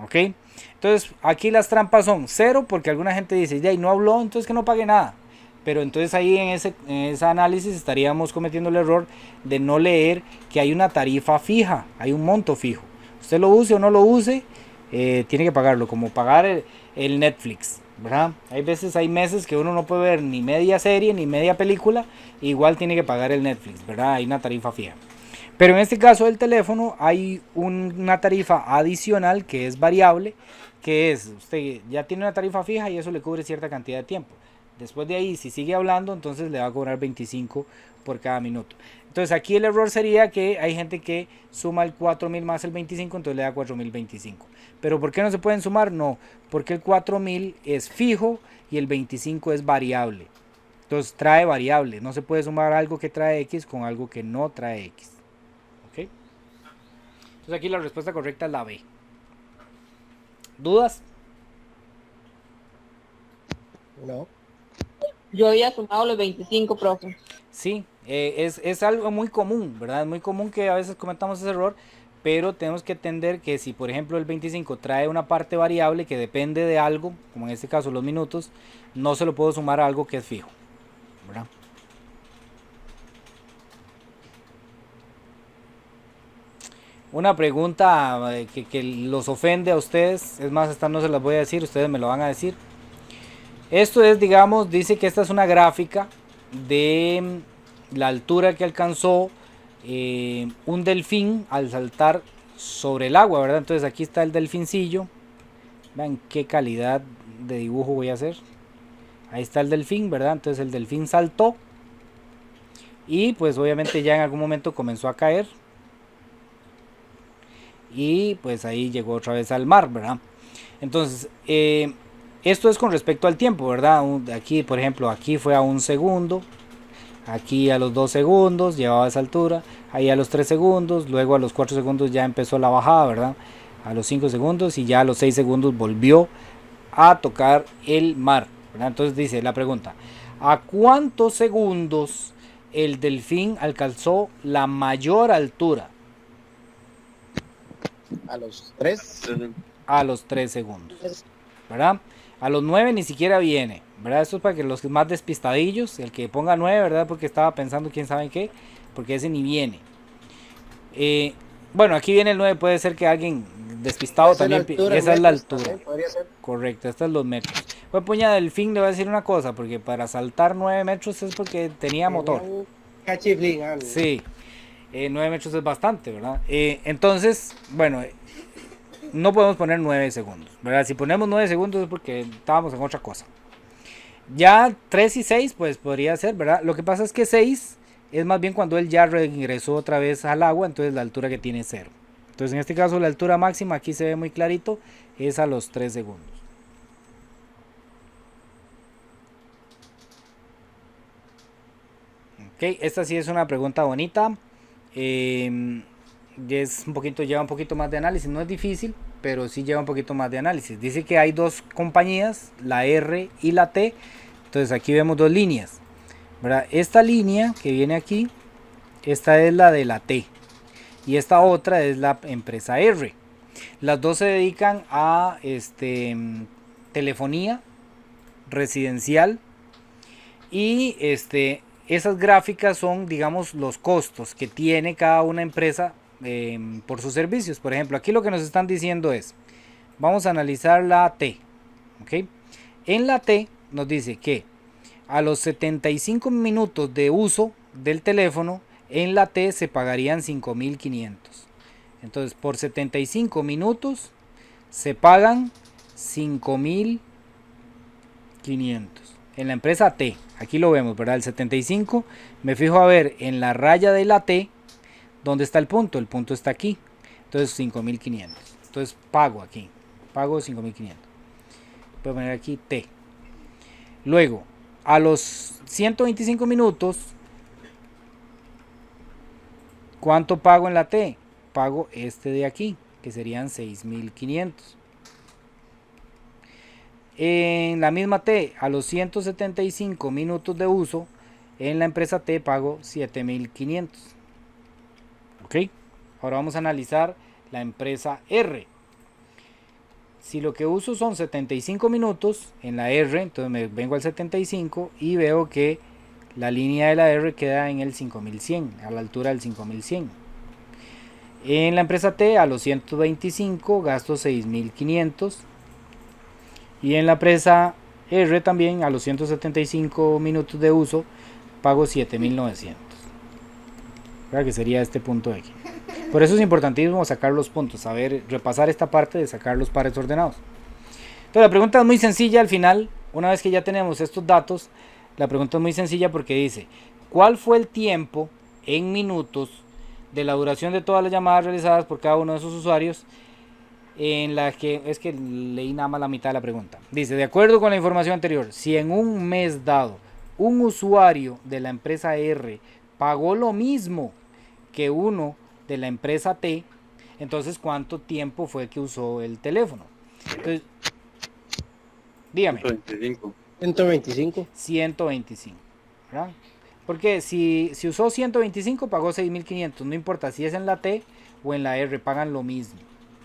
[SPEAKER 1] ¿ok? Entonces aquí las trampas son 0 porque alguna gente dice, ya, y no habló, entonces que no pague nada. Pero entonces ahí en ese análisis estaríamos cometiendo el error de no leer que hay una tarifa fija, hay un monto fijo. Usted lo use o no lo use, tiene que pagarlo, como pagar el Netflix, ¿verdad? Hay veces, hay meses que uno no puede ver ni media serie ni media película, igual tiene que pagar el Netflix, ¿verdad? Hay una tarifa fija. Pero en este caso del teléfono hay una tarifa adicional que es variable, que es, usted ya tiene una tarifa fija y eso le cubre cierta cantidad de tiempo. Después de ahí, si sigue hablando, entonces le va a cobrar 25 por cada minuto. Entonces aquí el error sería que hay gente que suma el 4.000 más el 25, entonces le da 4.025. Pero ¿por qué no se pueden sumar? No, porque el 4.000 es fijo y el 25 es variable. Entonces trae variable, no se puede sumar algo que trae X con algo que no trae X. ¿Ok? Entonces aquí la respuesta correcta es la B. ¿Dudas?
[SPEAKER 4] No.
[SPEAKER 5] Yo había sumado los 25, profe.
[SPEAKER 1] Sí, es algo muy común, ¿verdad? Es muy común que a veces cometamos ese error, pero tenemos que entender que si por ejemplo el 25 trae una parte variable que depende de algo, como en este caso los minutos, no se lo puedo sumar a algo que es fijo, ¿verdad? Una pregunta que los ofende a ustedes, es más, esta no se las voy a decir, ustedes me lo van a decir. Esto es, digamos, dice que esta es una gráfica de la altura que alcanzó un delfín al saltar sobre el agua, ¿verdad? Entonces aquí está el delfincillo. Vean qué calidad de dibujo voy a hacer. Ahí está el delfín, ¿verdad? Entonces el delfín saltó y pues obviamente ya en algún momento comenzó a caer. Y pues ahí llegó otra vez al mar, ¿verdad? Entonces, esto es con respecto al tiempo, ¿verdad? Aquí, por ejemplo, aquí fue a 1 segundo. Aquí a los 2 segundos llevaba esa altura. Ahí a los 3 segundos. Luego a los 4 segundos ya empezó la bajada, ¿verdad? A los 5 segundos y ya a los 6 segundos volvió a tocar el mar, ¿verdad? Entonces dice la pregunta: ¿a cuántos segundos el delfín alcanzó la mayor altura?
[SPEAKER 4] A los 3.
[SPEAKER 1] A los 3 segundos, ¿verdad? A los 9 ni siquiera viene, ¿verdad? Esto es para que los más despistadillos, el que ponga 9, ¿verdad? Porque estaba pensando quién sabe qué, porque ese ni viene. Bueno, aquí viene el 9, puede ser que alguien despistado también. Esa es la altura. Correcto, estos son los metros. Pues puña delfín, le voy a decir una cosa, porque para saltar 9 metros es porque tenía motor. Sí, 9 metros es bastante, ¿verdad? Entonces, bueno, no podemos poner 9 segundos, ¿verdad? Si ponemos 9 segundos es porque estábamos en otra cosa. Ya 3 y 6 pues podría ser, ¿verdad? Lo que pasa es que 6 es más bien cuando él ya regresó otra vez al agua, entonces la altura que tiene es 0. Entonces en este caso la altura máxima, aquí se ve muy clarito, es a los 3 segundos. Ok, esta sí es una pregunta bonita. Es un poquito, lleva un poquito más de análisis, no es difícil, pero sí lleva un poquito más de análisis. Dice que hay dos compañías, la R y la T. Entonces aquí vemos dos líneas, ¿verdad? Esta línea que viene aquí, esta es la de la T y esta otra es la empresa R. Las dos se dedican a telefonía residencial y esas gráficas son, digamos, los costos que tiene cada una empresa por sus servicios. Por ejemplo, aquí lo que nos están diciendo es, vamos a analizar la T, ¿ok? En la T nos dice que a los 75 minutos de uso del teléfono, en la T se pagarían 5.500. Entonces, por 75 minutos se pagan 5.500. En la empresa T, aquí lo vemos, ¿verdad? El 75, me fijo a ver en la raya de la T, ¿dónde está el punto? El punto está aquí. Entonces 5.500. Entonces pago aquí. Pago 5.500. Voy a poner aquí T. Luego, a los 125 minutos, ¿cuánto pago en la T? Pago este de aquí. que serían 6.500. En la misma T, a los 175 minutos de uso, en la empresa T pago 7.500. Ok, ahora vamos a analizar la empresa R. Si lo que uso son 75 minutos en la R, entonces me vengo al 75 y veo que la línea de la R queda en el 5100, a la altura del 5100. En la empresa T, a los 125 gasto 6.500. Y en la empresa R también, a los 175 minutos de uso, pago 7.900. ¿Verdad? Que sería este punto de aquí. Por eso es importantísimo sacar los puntos, saber repasar esta parte de sacar los pares ordenados. Entonces la pregunta es muy sencilla al final, una vez que ya tenemos estos datos, la pregunta es muy sencilla porque dice, ¿cuál fue el tiempo en minutos de la duración de todas las llamadas realizadas por cada uno de esos usuarios? En la que, es que leí nada más la mitad de la pregunta. Dice, de acuerdo con la información anterior, si en un mes dado un usuario de la empresa R pagó lo mismo que uno de la empresa T, entonces ¿cuánto tiempo fue que usó el teléfono? Entonces, dígame.
[SPEAKER 4] 125.
[SPEAKER 1] 125, ¿verdad? Porque si usó 125 pagó 6.500, no importa si es en la T o en la R, pagan lo mismo,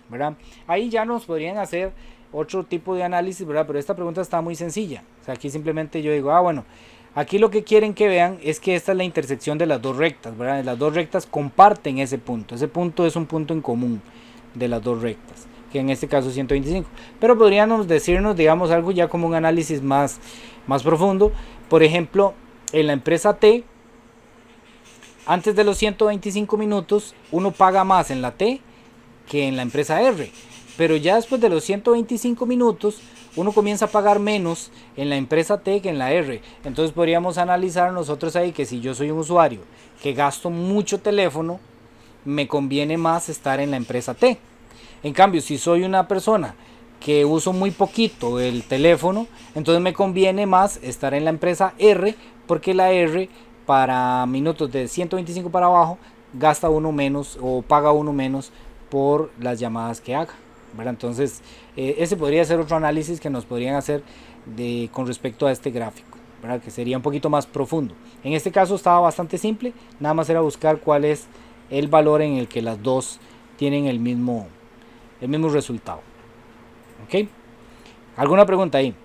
[SPEAKER 1] ¿verdad? Ahí ya nos podrían hacer otro tipo de análisis, ¿verdad? Pero esta pregunta está muy sencilla. O sea, aquí simplemente yo digo, bueno, aquí lo que quieren que vean es que esta es la intersección de las dos rectas, ¿verdad? Las dos rectas comparten ese punto. Ese punto es un punto en común de las dos rectas, que en este caso es 125. Pero podríamos decirnos, digamos, algo ya como un análisis más profundo. Por ejemplo, en la empresa T, antes de los 125 minutos, uno paga más en la T que en la empresa R. Pero ya después de los 125 minutos, uno comienza a pagar menos en la empresa T que en la R. Entonces podríamos analizar nosotros ahí que si yo soy un usuario que gasto mucho teléfono, me conviene más estar en la empresa T. En cambio, si soy una persona que uso muy poquito el teléfono, entonces me conviene más estar en la empresa R, porque la R para minutos de 125 para abajo gasta uno menos o paga uno menos por las llamadas que haga, ¿verdad? Entonces ese podría ser otro análisis que nos podrían hacer con respecto a este gráfico, ¿verdad? Que sería un poquito más profundo. En este caso estaba bastante simple, nada más era buscar cuál es el valor en el que las dos tienen el mismo resultado. ¿Ok? ¿Alguna pregunta ahí?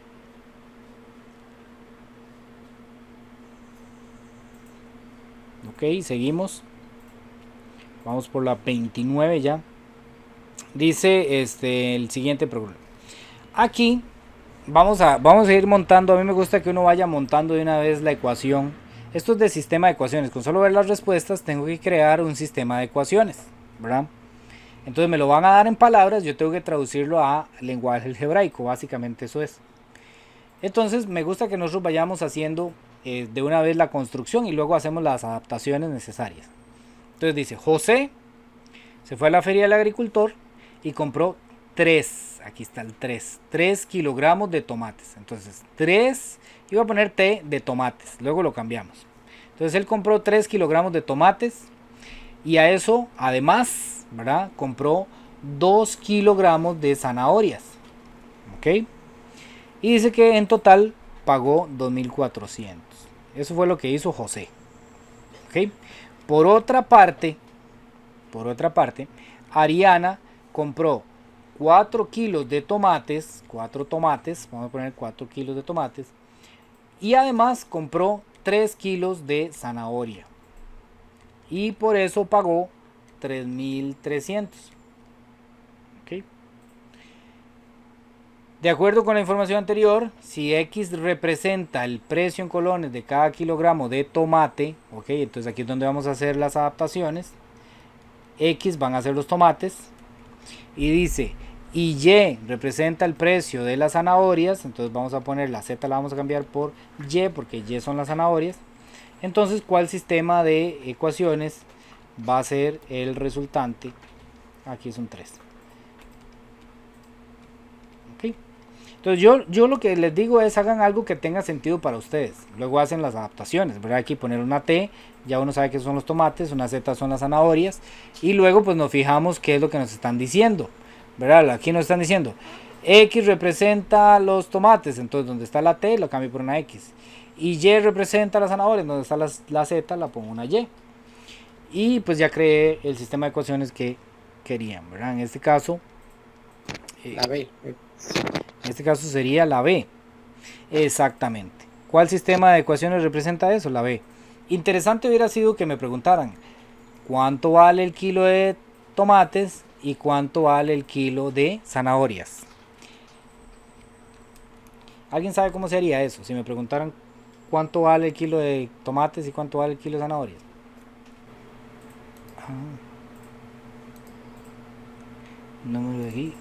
[SPEAKER 1] Ok, seguimos. Vamos por la 29 ya. Dice el siguiente problema. Aquí vamos a ir montando. A mí me gusta que uno vaya montando de una vez la ecuación. Esto es de sistema de ecuaciones. Con solo ver las respuestas tengo que crear un sistema de ecuaciones, ¿verdad? Entonces me lo van a dar en palabras, yo tengo que traducirlo a lenguaje algebraico, básicamente eso es. Entonces me gusta que nosotros vayamos haciendo de una vez la construcción y luego hacemos las adaptaciones necesarias. Entonces dice, José se fue a la feria del agricultor y compró 3 kilogramos de tomates. Entonces 3, iba a poner T de tomates, luego lo cambiamos. Entonces él compró 3 kilogramos de tomates y a eso además, ¿verdad?, compró 2 kilogramos de zanahorias. Ok, y dice que en total pagó 2.400. Eso fue lo que hizo José. Ok, por otra parte, Ariana compró 4 kilos de tomates, 4 tomates, vamos a poner 4 kilos de tomates, y además compró 3 kilos de zanahoria. Y por eso pagó 3.300. ¿Okay? De acuerdo con la información anterior, si X representa el precio en colones de cada kilogramo de tomate, ok, entonces aquí es donde vamos a hacer las adaptaciones. X van a ser los tomates. Y dice, y Y representa el precio de las zanahorias, entonces vamos a poner la Z, la vamos a cambiar por Y, porque Y son las zanahorias. Entonces, ¿cuál sistema de ecuaciones va a ser el resultante? Aquí es un 3. ¿Okay? Entonces yo lo que les digo es hagan algo que tenga sentido para ustedes. Luego hacen las adaptaciones, ¿verdad? Aquí poner una T, ya uno sabe que son los tomates, una Z son las zanahorias. Y luego pues nos fijamos qué es lo que nos están diciendo, ¿verdad? Aquí nos están diciendo, X representa los tomates, entonces donde está la T lo cambio por una X. Y Y representa las zanahorias, donde está la Z la pongo una Y. Y pues ya creé el sistema de ecuaciones que querían, ¿verdad? En este caso...
[SPEAKER 4] La B.
[SPEAKER 1] En este caso sería la B. Exactamente. ¿Cuál sistema de ecuaciones representa eso? La B. Interesante hubiera sido que me preguntaran cuánto vale el kilo de tomates y cuánto vale el kilo de zanahorias. ¿Alguien sabe cómo sería eso? Si me preguntaran cuánto vale el kilo de tomates y cuánto vale el kilo de zanahorias. Número de aquí.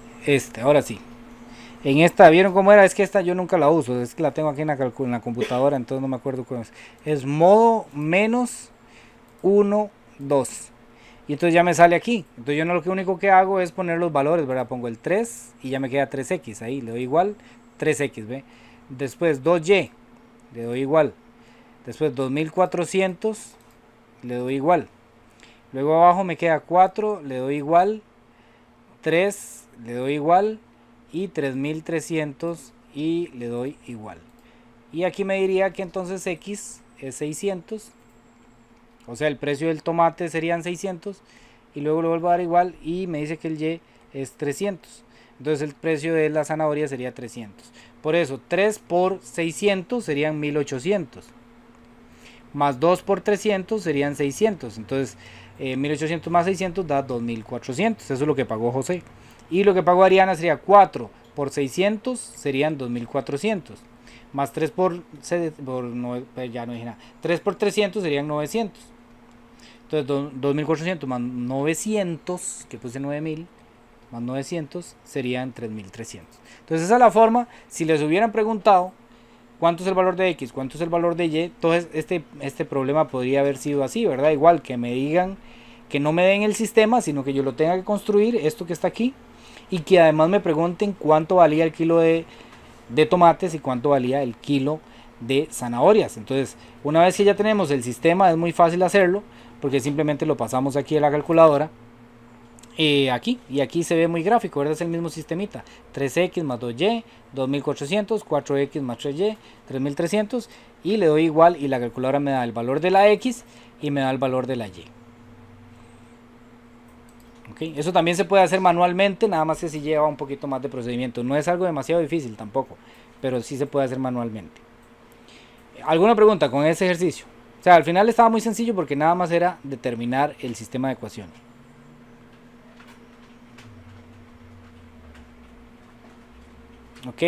[SPEAKER 1] Ahora sí. En esta, ¿vieron cómo era? Es que esta yo nunca la uso, es que la tengo aquí en la computadora, entonces no me acuerdo cómo es. Es modo menos 1, 2. Y entonces ya me sale aquí. Entonces yo no, lo único que hago es poner los valores, ¿verdad? Pongo el 3 y ya me queda 3x, ahí le doy igual, 3x, ¿ve? Después 2y, le doy igual. Después 2400, le doy igual. Luego abajo me queda 4, le doy igual. 3, le doy igual. Y 3300 y le doy igual. Y aquí me diría que entonces X es 600. O sea, el precio del tomate serían 600. Y luego le vuelvo a dar igual y me dice que el Y es 300. Entonces el precio de la zanahoria sería 300. Por eso 3 por 600 serían 1800. Más 2 por 300 serían 600. Entonces 1800 más 600 da 2400. Eso es lo que pagó José. Y lo que pagó Ariana sería 4 por 600 serían 2400. Más 3 ya no dije nada. 3 por 300 serían 900. Entonces 2400 más 900, que puse 9000, más 900 serían 3300. Entonces esa es la forma. Si les hubieran preguntado cuánto es el valor de X, cuánto es el valor de Y, entonces este problema podría haber sido así, ¿verdad? Igual que me digan, que no me den el sistema, sino que yo lo tenga que construir, esto que está aquí. Y que además me pregunten cuánto valía el kilo de tomates y cuánto valía el kilo de zanahorias. Entonces, una vez que ya tenemos el sistema, es muy fácil hacerlo, porque simplemente lo pasamos aquí a la calculadora. Aquí, y aquí se ve muy gráfico, ¿verdad? Es el mismo sistemita. 3x más 2y, 2400, 4x más 3y, 3300. Y le doy igual y la calculadora me da el valor de la x y me da el valor de la y. Okay. Eso también se puede hacer manualmente, nada más que si lleva un poquito más de procedimiento. No es algo demasiado difícil tampoco, pero sí se puede hacer manualmente. ¿Alguna pregunta con ese ejercicio? O sea, al final estaba muy sencillo porque nada más era determinar el sistema de ecuaciones. Ok.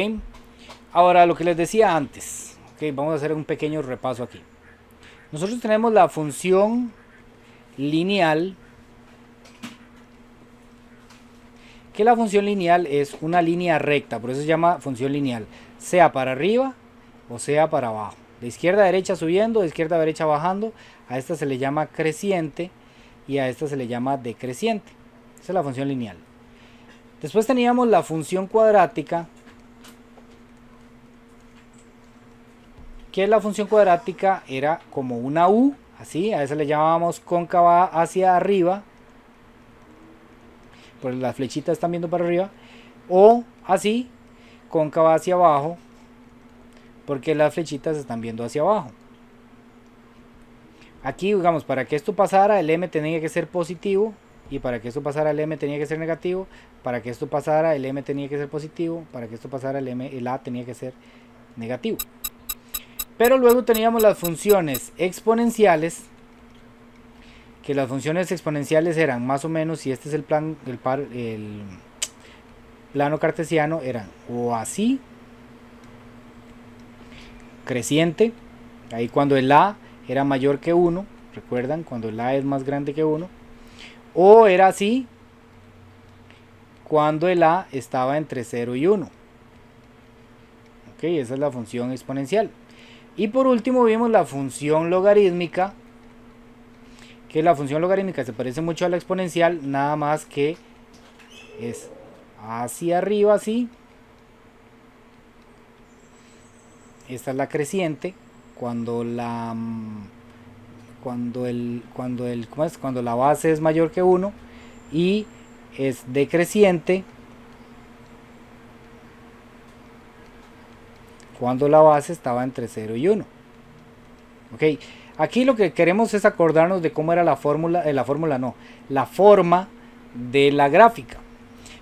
[SPEAKER 1] Ahora lo que les decía antes. Ok, vamos a hacer un pequeño repaso aquí. Nosotros tenemos la función lineal. Que la función lineal es una línea recta, por eso se llama función lineal, sea para arriba o sea para abajo, de izquierda a derecha subiendo, de izquierda a derecha bajando. A esta se le llama creciente y a esta se le llama decreciente. Esa es la función lineal. Después teníamos la función cuadrática, que la función cuadrática era como una U, así, a esa le llamábamos cóncava hacia arriba, pues las flechitas están viendo para arriba, o así, cóncava hacia abajo, porque las flechitas están viendo hacia abajo. Aquí, digamos, para que esto pasara, el M tenía que ser positivo, y para que esto pasara, el M tenía que ser negativo. Para que esto pasara, el M tenía que ser positivo. Para que esto pasara, el A tenía que ser negativo. Pero luego teníamos las funciones exponenciales, que las funciones exponenciales eran más o menos, si este es el plano cartesiano, eran o así, creciente, ahí cuando el A era mayor que 1, recuerdan, cuando el A es más grande que 1, o era así, cuando el A estaba entre 0 y 1. Ok, esa es la función exponencial. Y por último vimos la función logarítmica, que la función logarítmica se parece mucho a la exponencial, nada más que es hacia arriba así esta es la creciente, cuando la cuando la base es mayor que 1, y es decreciente cuando la base estaba entre 0 y 1. Ok, aquí lo que queremos es acordarnos de cómo era la forma de la gráfica,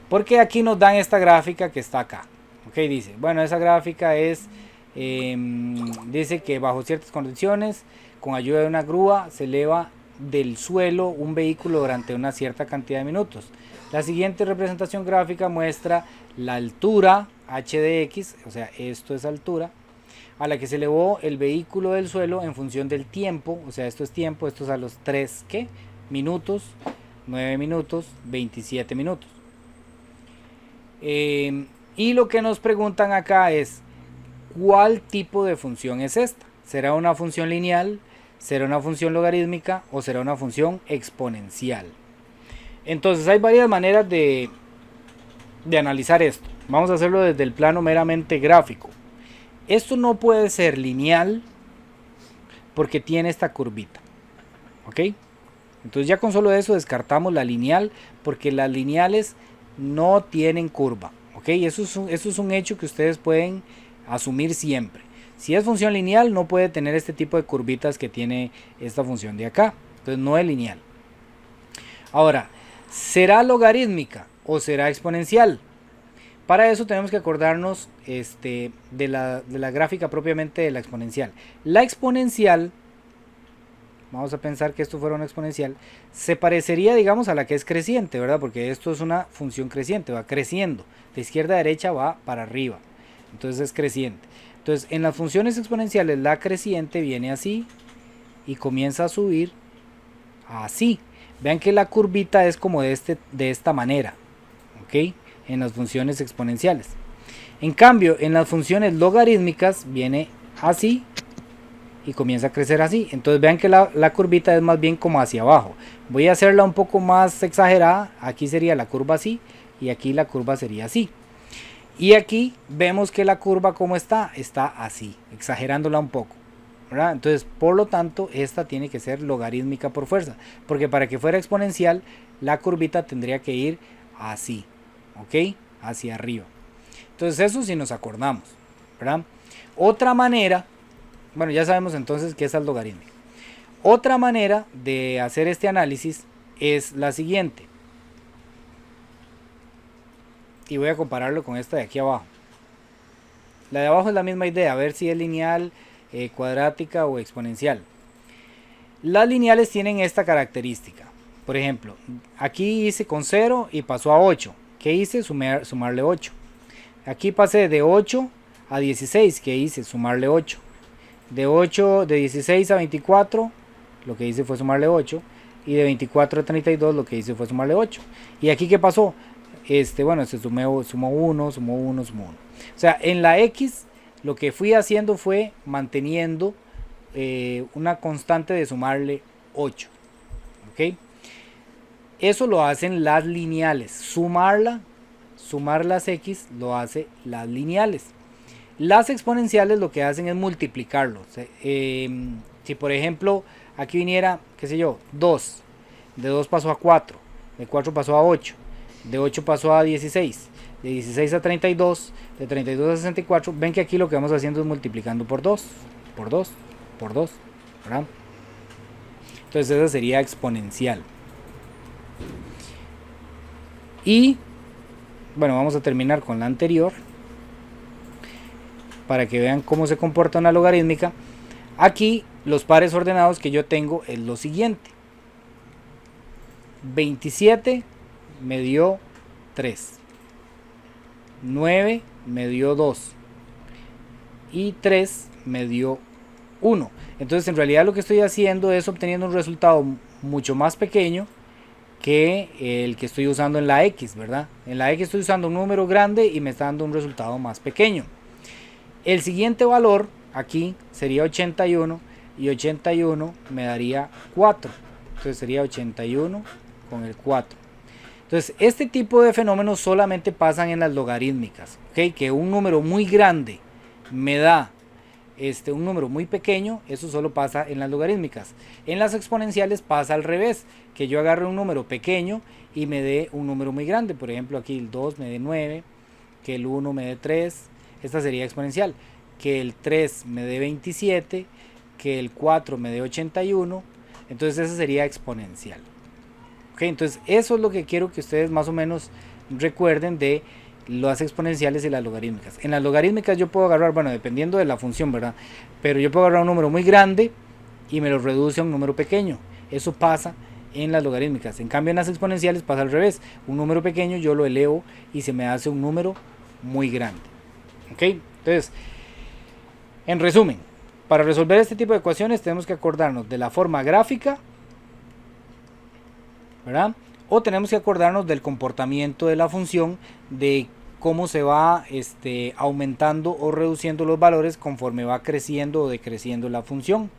[SPEAKER 1] porque aquí nos dan esta gráfica que está acá. Ok, dice, bueno, esa gráfica es dice que bajo ciertas condiciones, con ayuda de una grúa, se eleva del suelo un vehículo durante una cierta cantidad de minutos. La siguiente representación gráfica muestra la altura h de x, o sea, esto es altura, a la que se elevó el vehículo del suelo en función del tiempo, o sea, esto es tiempo, esto es a los 3 minutos, 9 minutos, 27 minutos. Y lo que nos preguntan acá es, ¿cuál tipo de función es esta? ¿Será una función lineal? ¿Será una función logarítmica? ¿O será una función exponencial? Entonces hay varias maneras de analizar esto. Vamos a hacerlo desde el plano meramente gráfico. Esto no puede ser lineal porque tiene esta curvita. ¿Ok? Entonces ya con solo eso descartamos la lineal, porque las lineales no tienen curva. ¿Ok? Eso es un hecho que ustedes pueden asumir siempre. Si es función lineal, no puede tener este tipo de curvitas que tiene esta función de acá. Entonces no es lineal. Ahora, ¿será logarítmica o será exponencial? Para eso tenemos que acordarnos de la gráfica propiamente de la exponencial. La exponencial, vamos a pensar que esto fuera una exponencial, se parecería, digamos, a la que es creciente, ¿verdad? Porque esto es una función creciente, va creciendo. De izquierda a derecha va para arriba. Entonces es creciente. Entonces en las funciones exponenciales la creciente viene así y comienza a subir así. Vean que la curvita es como de esta manera. ¿Ok? En las funciones exponenciales. En cambio, en las funciones logarítmicas viene así y comienza a crecer así. Entonces vean que la curvita es más bien como hacia abajo. Voy a hacerla un poco más exagerada. Aquí sería la curva así y aquí la curva sería así. Y aquí vemos que la curva como está así, exagerándola un poco, ¿verdad? Entonces, por lo tanto, esta tiene que ser logarítmica por fuerza, porque para que fuera exponencial, la curvita tendría que ir así, ¿ok? Hacia arriba. Entonces, eso sí nos acordamos, ¿verdad? Otra manera, bueno, ya sabemos entonces que esa es logarítmica. Otra manera de hacer este análisis es la siguiente. Y voy a compararlo con esta de aquí abajo. La de abajo es la misma idea, a ver si es lineal, cuadrática o exponencial. Las lineales tienen esta característica. Por ejemplo, aquí hice con 0 y pasó a 8. ¿Qué hice? Sumarle 8. Aquí pasé de 8 a 16. ¿Qué hice? Sumarle 8. De 16 a 24, lo que hice fue sumarle 8. Y de 24 a 32, lo que hice fue sumarle 8. ¿Y aquí qué pasó? Bueno, sumó 1, sumó 1, sumó 1. O sea, en la X lo que fui haciendo fue manteniendo una constante de sumarle 8. ¿Ok? Eso lo hacen las lineales. Sumar las X lo hace las lineales. Las exponenciales lo que hacen es multiplicarlo. Si por ejemplo aquí viniera, qué sé yo, 2. De 2 pasó a 4. De 4 pasó a 8. De 8 pasó a 16, de 16 a 32, de 32 a 64, ven que aquí lo que vamos haciendo es multiplicando por 2, por 2, por 2, ¿verdad? Entonces esa sería exponencial. Y, bueno, vamos a terminar con la anterior, para que vean cómo se comporta una logarítmica. Aquí los pares ordenados que yo tengo es lo siguiente. 27 me dio 3, 9 me dio 2 y 3 me dio 1. Entonces en realidad lo que estoy haciendo es obteniendo un resultado mucho más pequeño que el que estoy usando en la X, ¿verdad? En la X estoy usando un número grande y me está dando un resultado más pequeño. El siguiente valor aquí sería 81 y 81 me daría 4. Entonces sería 81 con el 4. Entonces, este tipo de fenómenos solamente pasan en las logarítmicas, ¿okay? Que un número muy grande me da un número muy pequeño, eso solo pasa en las logarítmicas. En las exponenciales pasa al revés, que yo agarre un número pequeño y me dé un número muy grande. Por ejemplo, aquí el 2 me dé 9, que el 1 me dé 3, esta sería exponencial, que el 3 me dé 27, que el 4 me dé 81, entonces esa sería exponencial. Ok, entonces eso es lo que quiero que ustedes más o menos recuerden de las exponenciales y las logarítmicas. En las logarítmicas yo puedo agarrar, bueno, dependiendo de la función, ¿verdad? Pero yo puedo agarrar un número muy grande y me lo reduce a un número pequeño. Eso pasa en las logarítmicas. En cambio en las exponenciales pasa al revés. Un número pequeño yo lo elevo y se me hace un número muy grande. Ok, entonces, en resumen, para resolver este tipo de ecuaciones tenemos que acordarnos de la forma gráfica, ¿verdad? O tenemos que acordarnos del comportamiento de la función, de cómo se va aumentando o reduciendo los valores conforme va creciendo o decreciendo la función.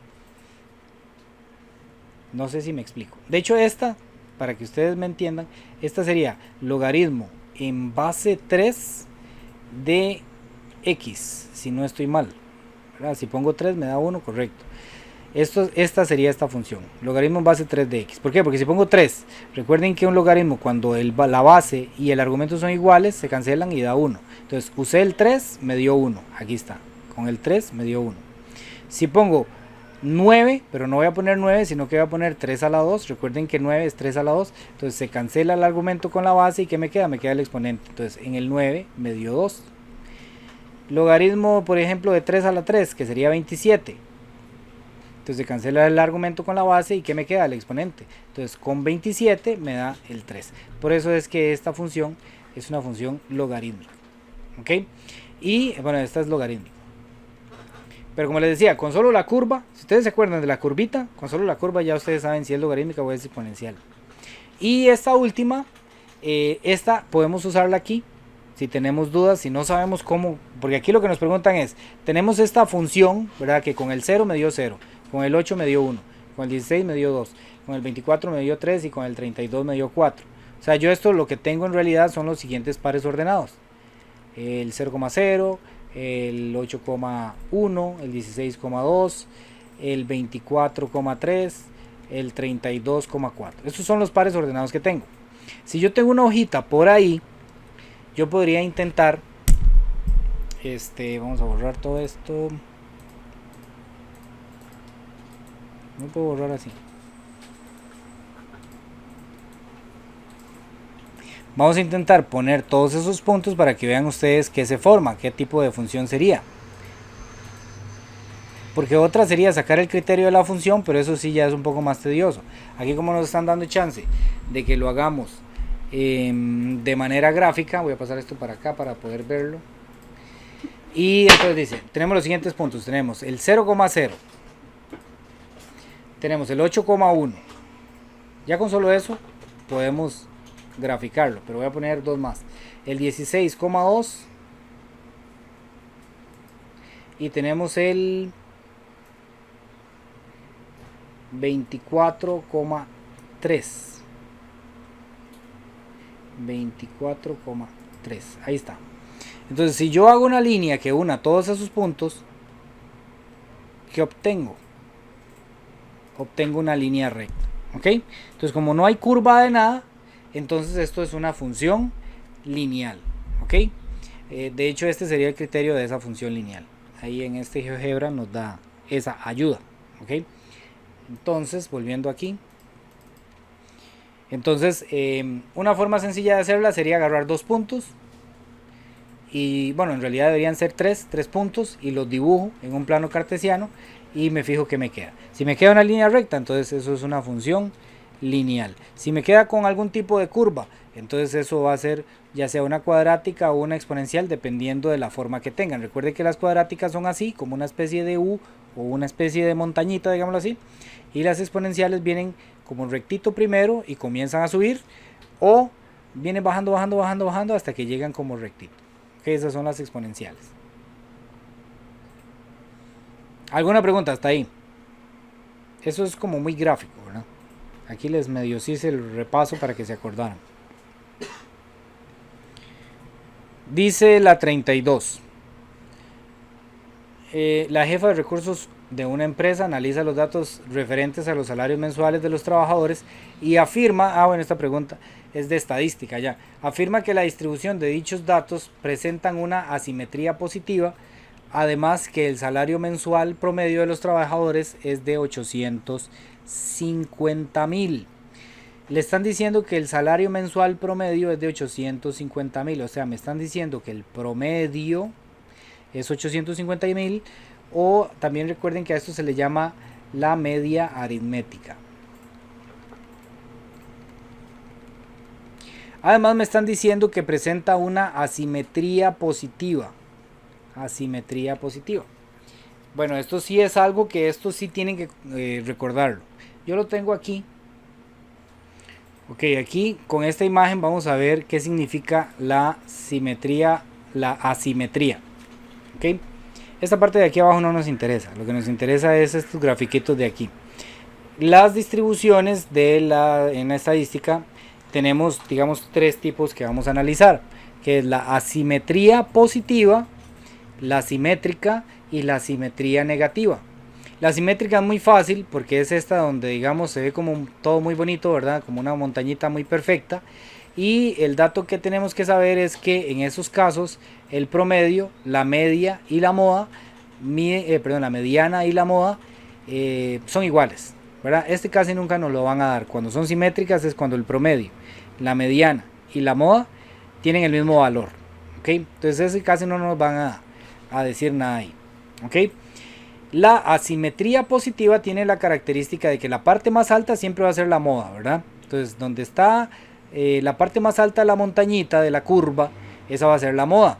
[SPEAKER 1] No sé si me explico. De hecho, esta, para que ustedes me entiendan, esta sería logaritmo en base 3 de x, si no estoy mal, ¿verdad? Si pongo 3 me da 1, correcto. Esta sería esta función, logaritmo en base 3 de x. ¿Por qué? Porque si pongo 3, recuerden que un logaritmo cuando la base y el argumento son iguales, se cancelan y da 1. Entonces usé el 3, me dio 1, aquí está, con el 3 me dio 1. Si pongo 9, pero no voy a poner 9, sino que voy a poner 3 a la 2, recuerden que 9 es 3 a la 2, entonces se cancela el argumento con la base y ¿qué me queda? Me queda el exponente, entonces en el 9 me dio 2. Logaritmo, por ejemplo, de 3 a la 3, que sería 27. Entonces se cancela el argumento con la base y ¿qué me queda? El exponente. Entonces con 27 me da el 3. Por eso es que esta función es una función logarítmica. ¿Ok? Y bueno, esta es logarítmica. Pero como les decía, con solo la curva, si ustedes se acuerdan de la curvita, con solo la curva ya ustedes saben si es logarítmica o es exponencial. Y esta última, esta podemos usarla aquí. Si tenemos dudas, si no sabemos cómo, porque aquí lo que nos preguntan es, tenemos esta función, ¿verdad? Que con el 0 me dio 0, con el 8 me dio 1, con el 16 me dio 2, con el 24 me dio 3 y con el 32 me dio 4. O sea, yo esto lo que tengo en realidad son los siguientes pares ordenados. El 0,0, el 8,1, el 16,2, el 24,3, el 32,4. Estos son los pares ordenados que tengo. Si yo tengo una hojita por ahí, yo podría intentar, vamos a borrar todo esto. No puedo borrar así. Vamos a intentar poner todos esos puntos para que vean ustedes qué se forma, qué tipo de función sería. Porque otra sería sacar el criterio de la función, pero eso sí ya es un poco más tedioso. Aquí como nos están dando chance de que lo hagamos de manera gráfica, voy a pasar esto para acá para poder verlo. Y entonces dice, tenemos los siguientes puntos, tenemos el 0,0, tenemos el 8,1. Ya con solo eso podemos graficarlo, pero voy a poner dos más, el 16,2 y tenemos el 24,3. 24,3, ahí está. Entonces si yo hago una línea que una todos esos puntos, ¿qué obtengo? Obtengo una línea recta. ¿Ok? Entonces como no hay curva de nada, entonces esto es una función lineal. ¿Ok? De hecho este sería el criterio de esa función lineal. Ahí en este GeoGebra nos da esa ayuda. ¿Ok? Entonces volviendo aquí, entonces una forma sencilla de hacerla sería agarrar dos puntos y bueno, en realidad deberían ser tres puntos y los dibujo en un plano cartesiano y me fijo que me queda. Si me queda una línea recta, entonces eso es una función lineal. Si me queda con algún tipo de curva, entonces eso va a ser ya sea una cuadrática o una exponencial dependiendo de la forma que tengan. Recuerde que las cuadráticas son así, como una especie de U o una especie de montañita, digámoslo así, y las exponenciales vienen como rectito primero y comienzan a subir, o vienen bajando hasta que llegan como rectito. Okay, esas son las exponenciales. ¿Alguna pregunta hasta ahí? Eso es como muy gráfico, ¿verdad? Aquí les medio hice el repaso para que se acordaran. Dice la 32. la jefa de recursos de una empresa analiza los datos referentes a los salarios mensuales de los trabajadores y afirma, bueno, esta pregunta es de estadística ya, afirma que la distribución de dichos datos presentan una asimetría positiva, además que el salario mensual promedio de los trabajadores es de 850,000. Le están diciendo que el salario mensual promedio es de 850,000, o sea, me están diciendo que el promedio es 850,000, o también recuerden que a esto se le llama la media aritmética. Además me están diciendo que presenta una asimetría positiva. Asimetría positiva. Bueno, esto sí es algo que esto sí tienen que recordarlo. Yo lo tengo aquí. Ok, aquí con esta imagen vamos a ver qué significa la simetría, la asimetría. Ok, esta parte de aquí abajo no nos interesa. Lo que nos interesa es estos grafiquitos de aquí. Las distribuciones en la estadística tenemos, digamos, tres tipos que vamos a analizar, que es la asimetría positiva, la simétrica y la simetría negativa. La simétrica es muy fácil porque es esta donde, digamos, se ve como todo muy bonito, ¿verdad? Como una montañita muy perfecta. Y el dato que tenemos que saber es que en esos casos el promedio, la media y la moda, la mediana y la moda son iguales, ¿verdad? Este casi nunca nos lo van a dar. Cuando son simétricas es cuando el promedio, la mediana y la moda tienen el mismo valor, ¿ok? Entonces ese casi no nos van a decir nada ahí, ¿ok? La asimetría positiva tiene la característica de que la parte más alta siempre va a ser la moda, ¿verdad? Entonces donde está la parte más alta de la montañita, de la curva, esa va a ser la moda.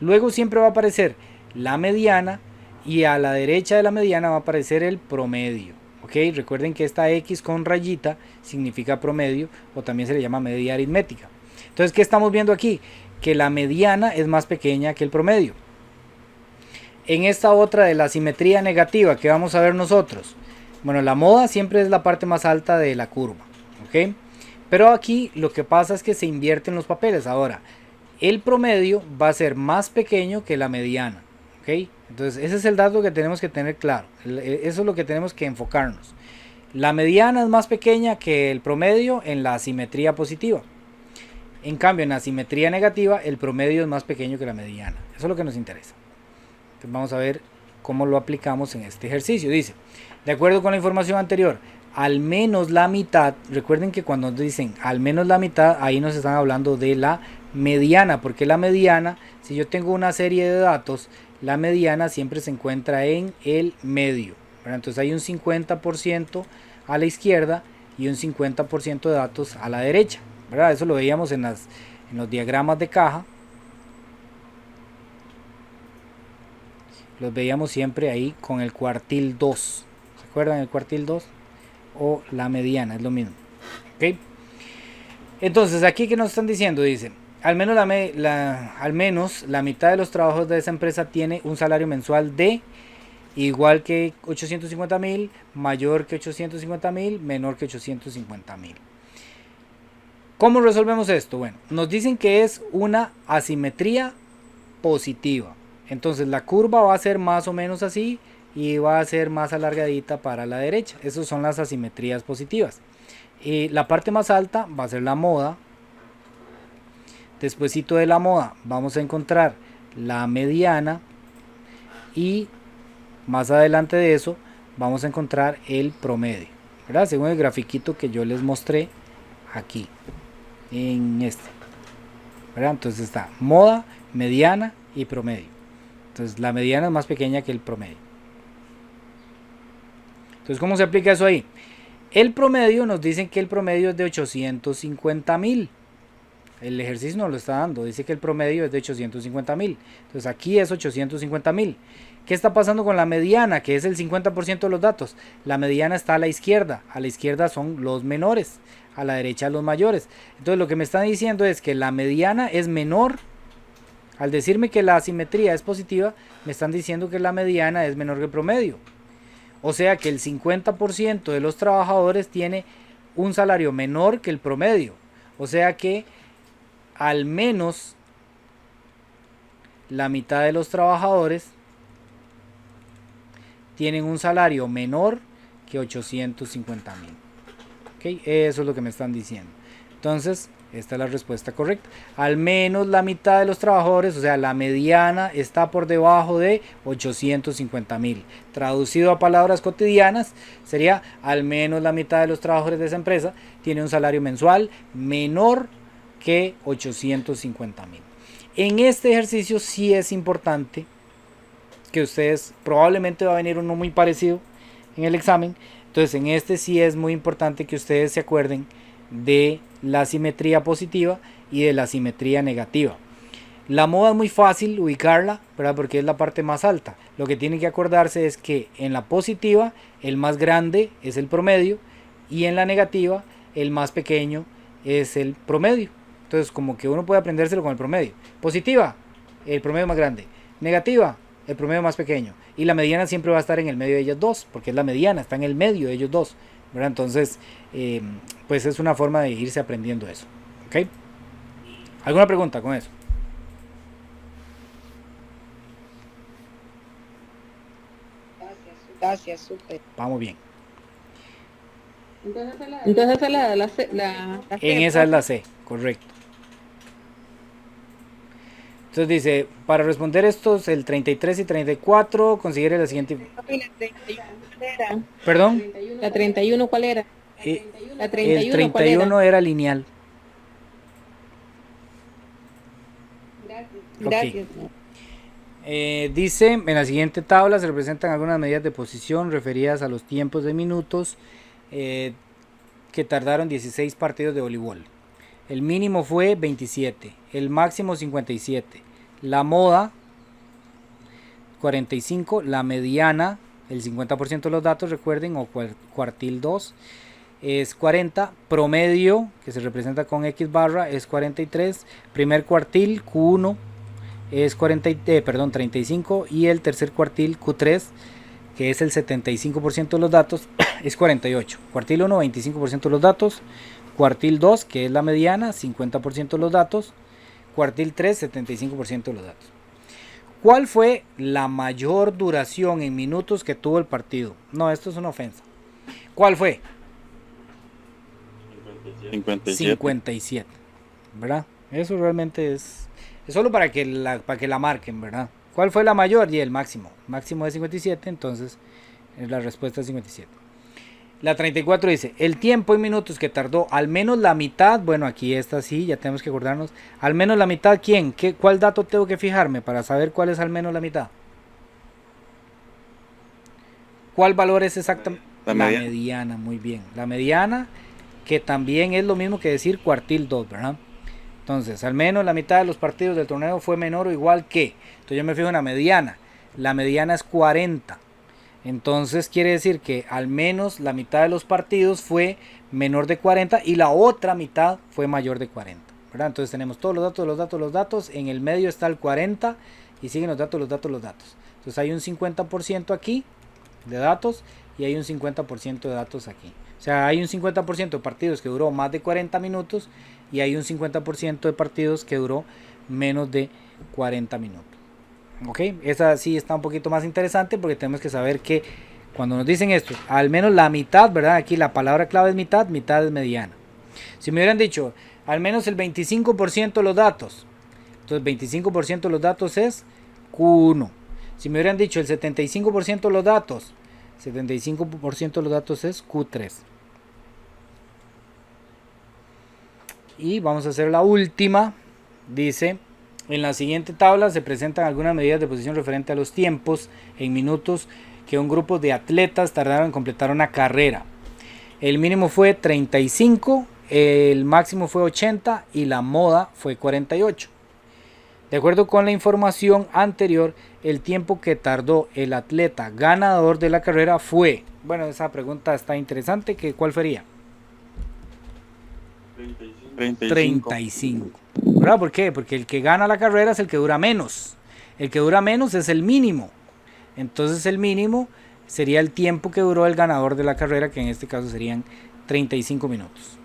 [SPEAKER 1] Luego siempre va a aparecer la mediana y a la derecha de la mediana va a aparecer el promedio. ¿Ok? Recuerden que esta X con rayita significa promedio o también se le llama media aritmética. Entonces, ¿qué estamos viendo aquí? Que la mediana es más pequeña que el promedio. En esta otra de la simetría negativa que vamos a ver nosotros, bueno, la moda siempre es la parte más alta de la curva. ¿Ok? Pero aquí lo que pasa es que se invierten los papeles. Ahora, el promedio va a ser más pequeño que la mediana. ¿Ok? Entonces, ese es el dato que tenemos que tener claro. Eso es lo que tenemos que enfocarnos. La mediana es más pequeña que el promedio en la simetría positiva. En cambio, en la simetría negativa, el promedio es más pequeño que la mediana. Eso es lo que nos interesa. Entonces, vamos a ver cómo lo aplicamos en este ejercicio. Dice, de acuerdo con la información anterior, al menos la mitad, recuerden que cuando nos dicen al menos la mitad, ahí nos están hablando de la mediana, porque la mediana, si yo tengo una serie de datos, la mediana siempre se encuentra en el medio, ¿verdad? Entonces hay un 50% a la izquierda y un 50% de datos a la derecha, ¿verdad? Eso lo veíamos en los diagramas de caja. Los veíamos siempre ahí con el cuartil 2. ¿Se acuerdan el cuartil 2? O la mediana, es lo mismo. ¿Ok? Entonces, aquí que nos están diciendo, dice, al menos la mitad de los trabajos de esa empresa tiene un salario mensual de igual que 850,000, mayor que 850,000, menor que 850,000. ¿Cómo resolvemos esto? Bueno, nos dicen que es una asimetría positiva. Entonces la curva va a ser más o menos así y va a ser más alargadita para la derecha. Esas son las asimetrías positivas. La parte más alta va a ser la moda. Despuésito de la moda vamos a encontrar la mediana y más adelante de eso vamos a encontrar el promedio, ¿verdad? Según el grafiquito que yo les mostré aquí en este, ¿verdad? Entonces está moda, mediana y promedio. Entonces la mediana es más pequeña que el promedio. Entonces, ¿cómo se aplica eso ahí? El promedio, nos dicen que el promedio es de 850,000. El ejercicio nos lo está dando, dice que el promedio es de 850,000. Entonces aquí es 850,000. ¿Qué está pasando con la mediana, que es el 50% de los datos? La mediana está a la izquierda son los menores, a la derecha los mayores. Entonces lo que me están diciendo es que la mediana es menor. Al decirme que la asimetría es positiva, me están diciendo que la mediana es menor que el promedio. O sea que el 50% de los trabajadores tiene un salario menor que el promedio. O sea que al menos la mitad de los trabajadores tienen un salario menor que 850,000. ¿Okay? Eso es lo que me están diciendo. Entonces, esta es la respuesta correcta. Al menos la mitad de los trabajadores, o sea, la mediana está por debajo de 850,000. Traducido a palabras cotidianas, sería al menos la mitad de los trabajadores de esa empresa tiene un salario mensual menor que 850,000. En este ejercicio sí es importante que ustedes, probablemente va a venir uno muy parecido en el examen, entonces en este sí es muy importante que ustedes se acuerden de la simetría positiva y de la simetría negativa. La moda es muy fácil ubicarla, ¿verdad? Porque es la parte más alta. Lo que tienen que acordarse es que en la positiva el más grande es el promedio y en la negativa el más pequeño es el promedio. Entonces como que uno puede aprendérselo con el promedio. Positiva, el promedio más grande. Negativa, el promedio más pequeño. Y la mediana siempre va a estar en el medio de ellas dos, porque es la mediana, está en el medio de ellos dos, ¿verdad? Entonces, pues es una forma de irse aprendiendo eso. ¿Ok? ¿Alguna pregunta con eso?
[SPEAKER 2] Gracias, súper.
[SPEAKER 1] Vamos bien.
[SPEAKER 5] Entonces esa es la C,
[SPEAKER 1] En esa es la C, correcto. Entonces dice, para responder estos, el 33 y 34, considere la siguiente... ¿Perdón?
[SPEAKER 5] ¿La 31 cuál era? La 31,
[SPEAKER 1] El 31 era lineal.
[SPEAKER 5] Gracias.
[SPEAKER 1] Dice, en la siguiente tabla se representan algunas medidas de posición referidas a los tiempos de minutos que tardaron 16 partidos de voleibol. El mínimo fue 27, el máximo 57, la moda 45, la mediana, el 50% de los datos, recuerden, o cuartil 2 es 40, promedio, que se representa con X barra, es 43, primer cuartil Q1 es 35 y el tercer cuartil Q3, que es el 75% de los datos, es 48. Cuartil 1, 25% de los datos. Cuartil 2, que es la mediana, 50% de los datos. Cuartil 3, 75% de los datos. ¿Cuál fue la mayor duración en minutos que tuvo el partido? No, esto es una ofensa. ¿Cuál fue? 57. ¿Verdad? Eso realmente es solo para que la marquen, ¿verdad? ¿Cuál fue la mayor? Y el máximo. Máximo es 57, entonces la respuesta es 57. La 34 dice, el tiempo en minutos que tardó al menos la mitad, bueno, aquí está sí, ya tenemos que acordarnos, al menos la mitad, ¿quién? ¿Cuál dato tengo que fijarme para saber cuál es al menos la mitad? ¿Cuál valor es exactamente? La mediana, muy bien. La mediana, que también es lo mismo que decir cuartil 2, ¿verdad? Entonces, al menos la mitad de los partidos del torneo fue menor o igual que. Entonces yo me fijo en la mediana. La mediana es 40. Entonces quiere decir que al menos la mitad de los partidos fue menor de 40 y la otra mitad fue mayor de 40, ¿verdad? Entonces tenemos todos los datos, en el medio está el 40 y siguen los datos. Entonces hay un 50% aquí de datos y hay un 50% de datos aquí. O sea, hay un 50% de partidos que duró más de 40 minutos y hay un 50% de partidos que duró menos de 40 minutos. Ok, esa sí está un poquito más interesante porque tenemos que saber que cuando nos dicen esto, al menos la mitad, ¿verdad? Aquí la palabra clave es mitad, mitad es mediana. Si me hubieran dicho al menos el 25% de los datos, entonces 25% de los datos es Q1. Si me hubieran dicho el 75% de los datos, 75% de los datos es Q3. Y vamos a hacer la última. Dice, en la siguiente tabla se presentan algunas medidas de posición referente a los tiempos en minutos que un grupo de atletas tardaron en completar una carrera. El mínimo fue 35, el máximo fue 80 y la moda fue 48. De acuerdo con la información anterior, el tiempo que tardó el atleta ganador de la carrera fue, bueno, esa pregunta está interesante, ¿cuál sería? 35. ¿Verdad? ¿Por qué? Porque el que gana la carrera es el que dura menos. El que dura menos es el mínimo. Entonces el mínimo sería el tiempo que duró el ganador de la carrera, que en este caso serían 35 minutos.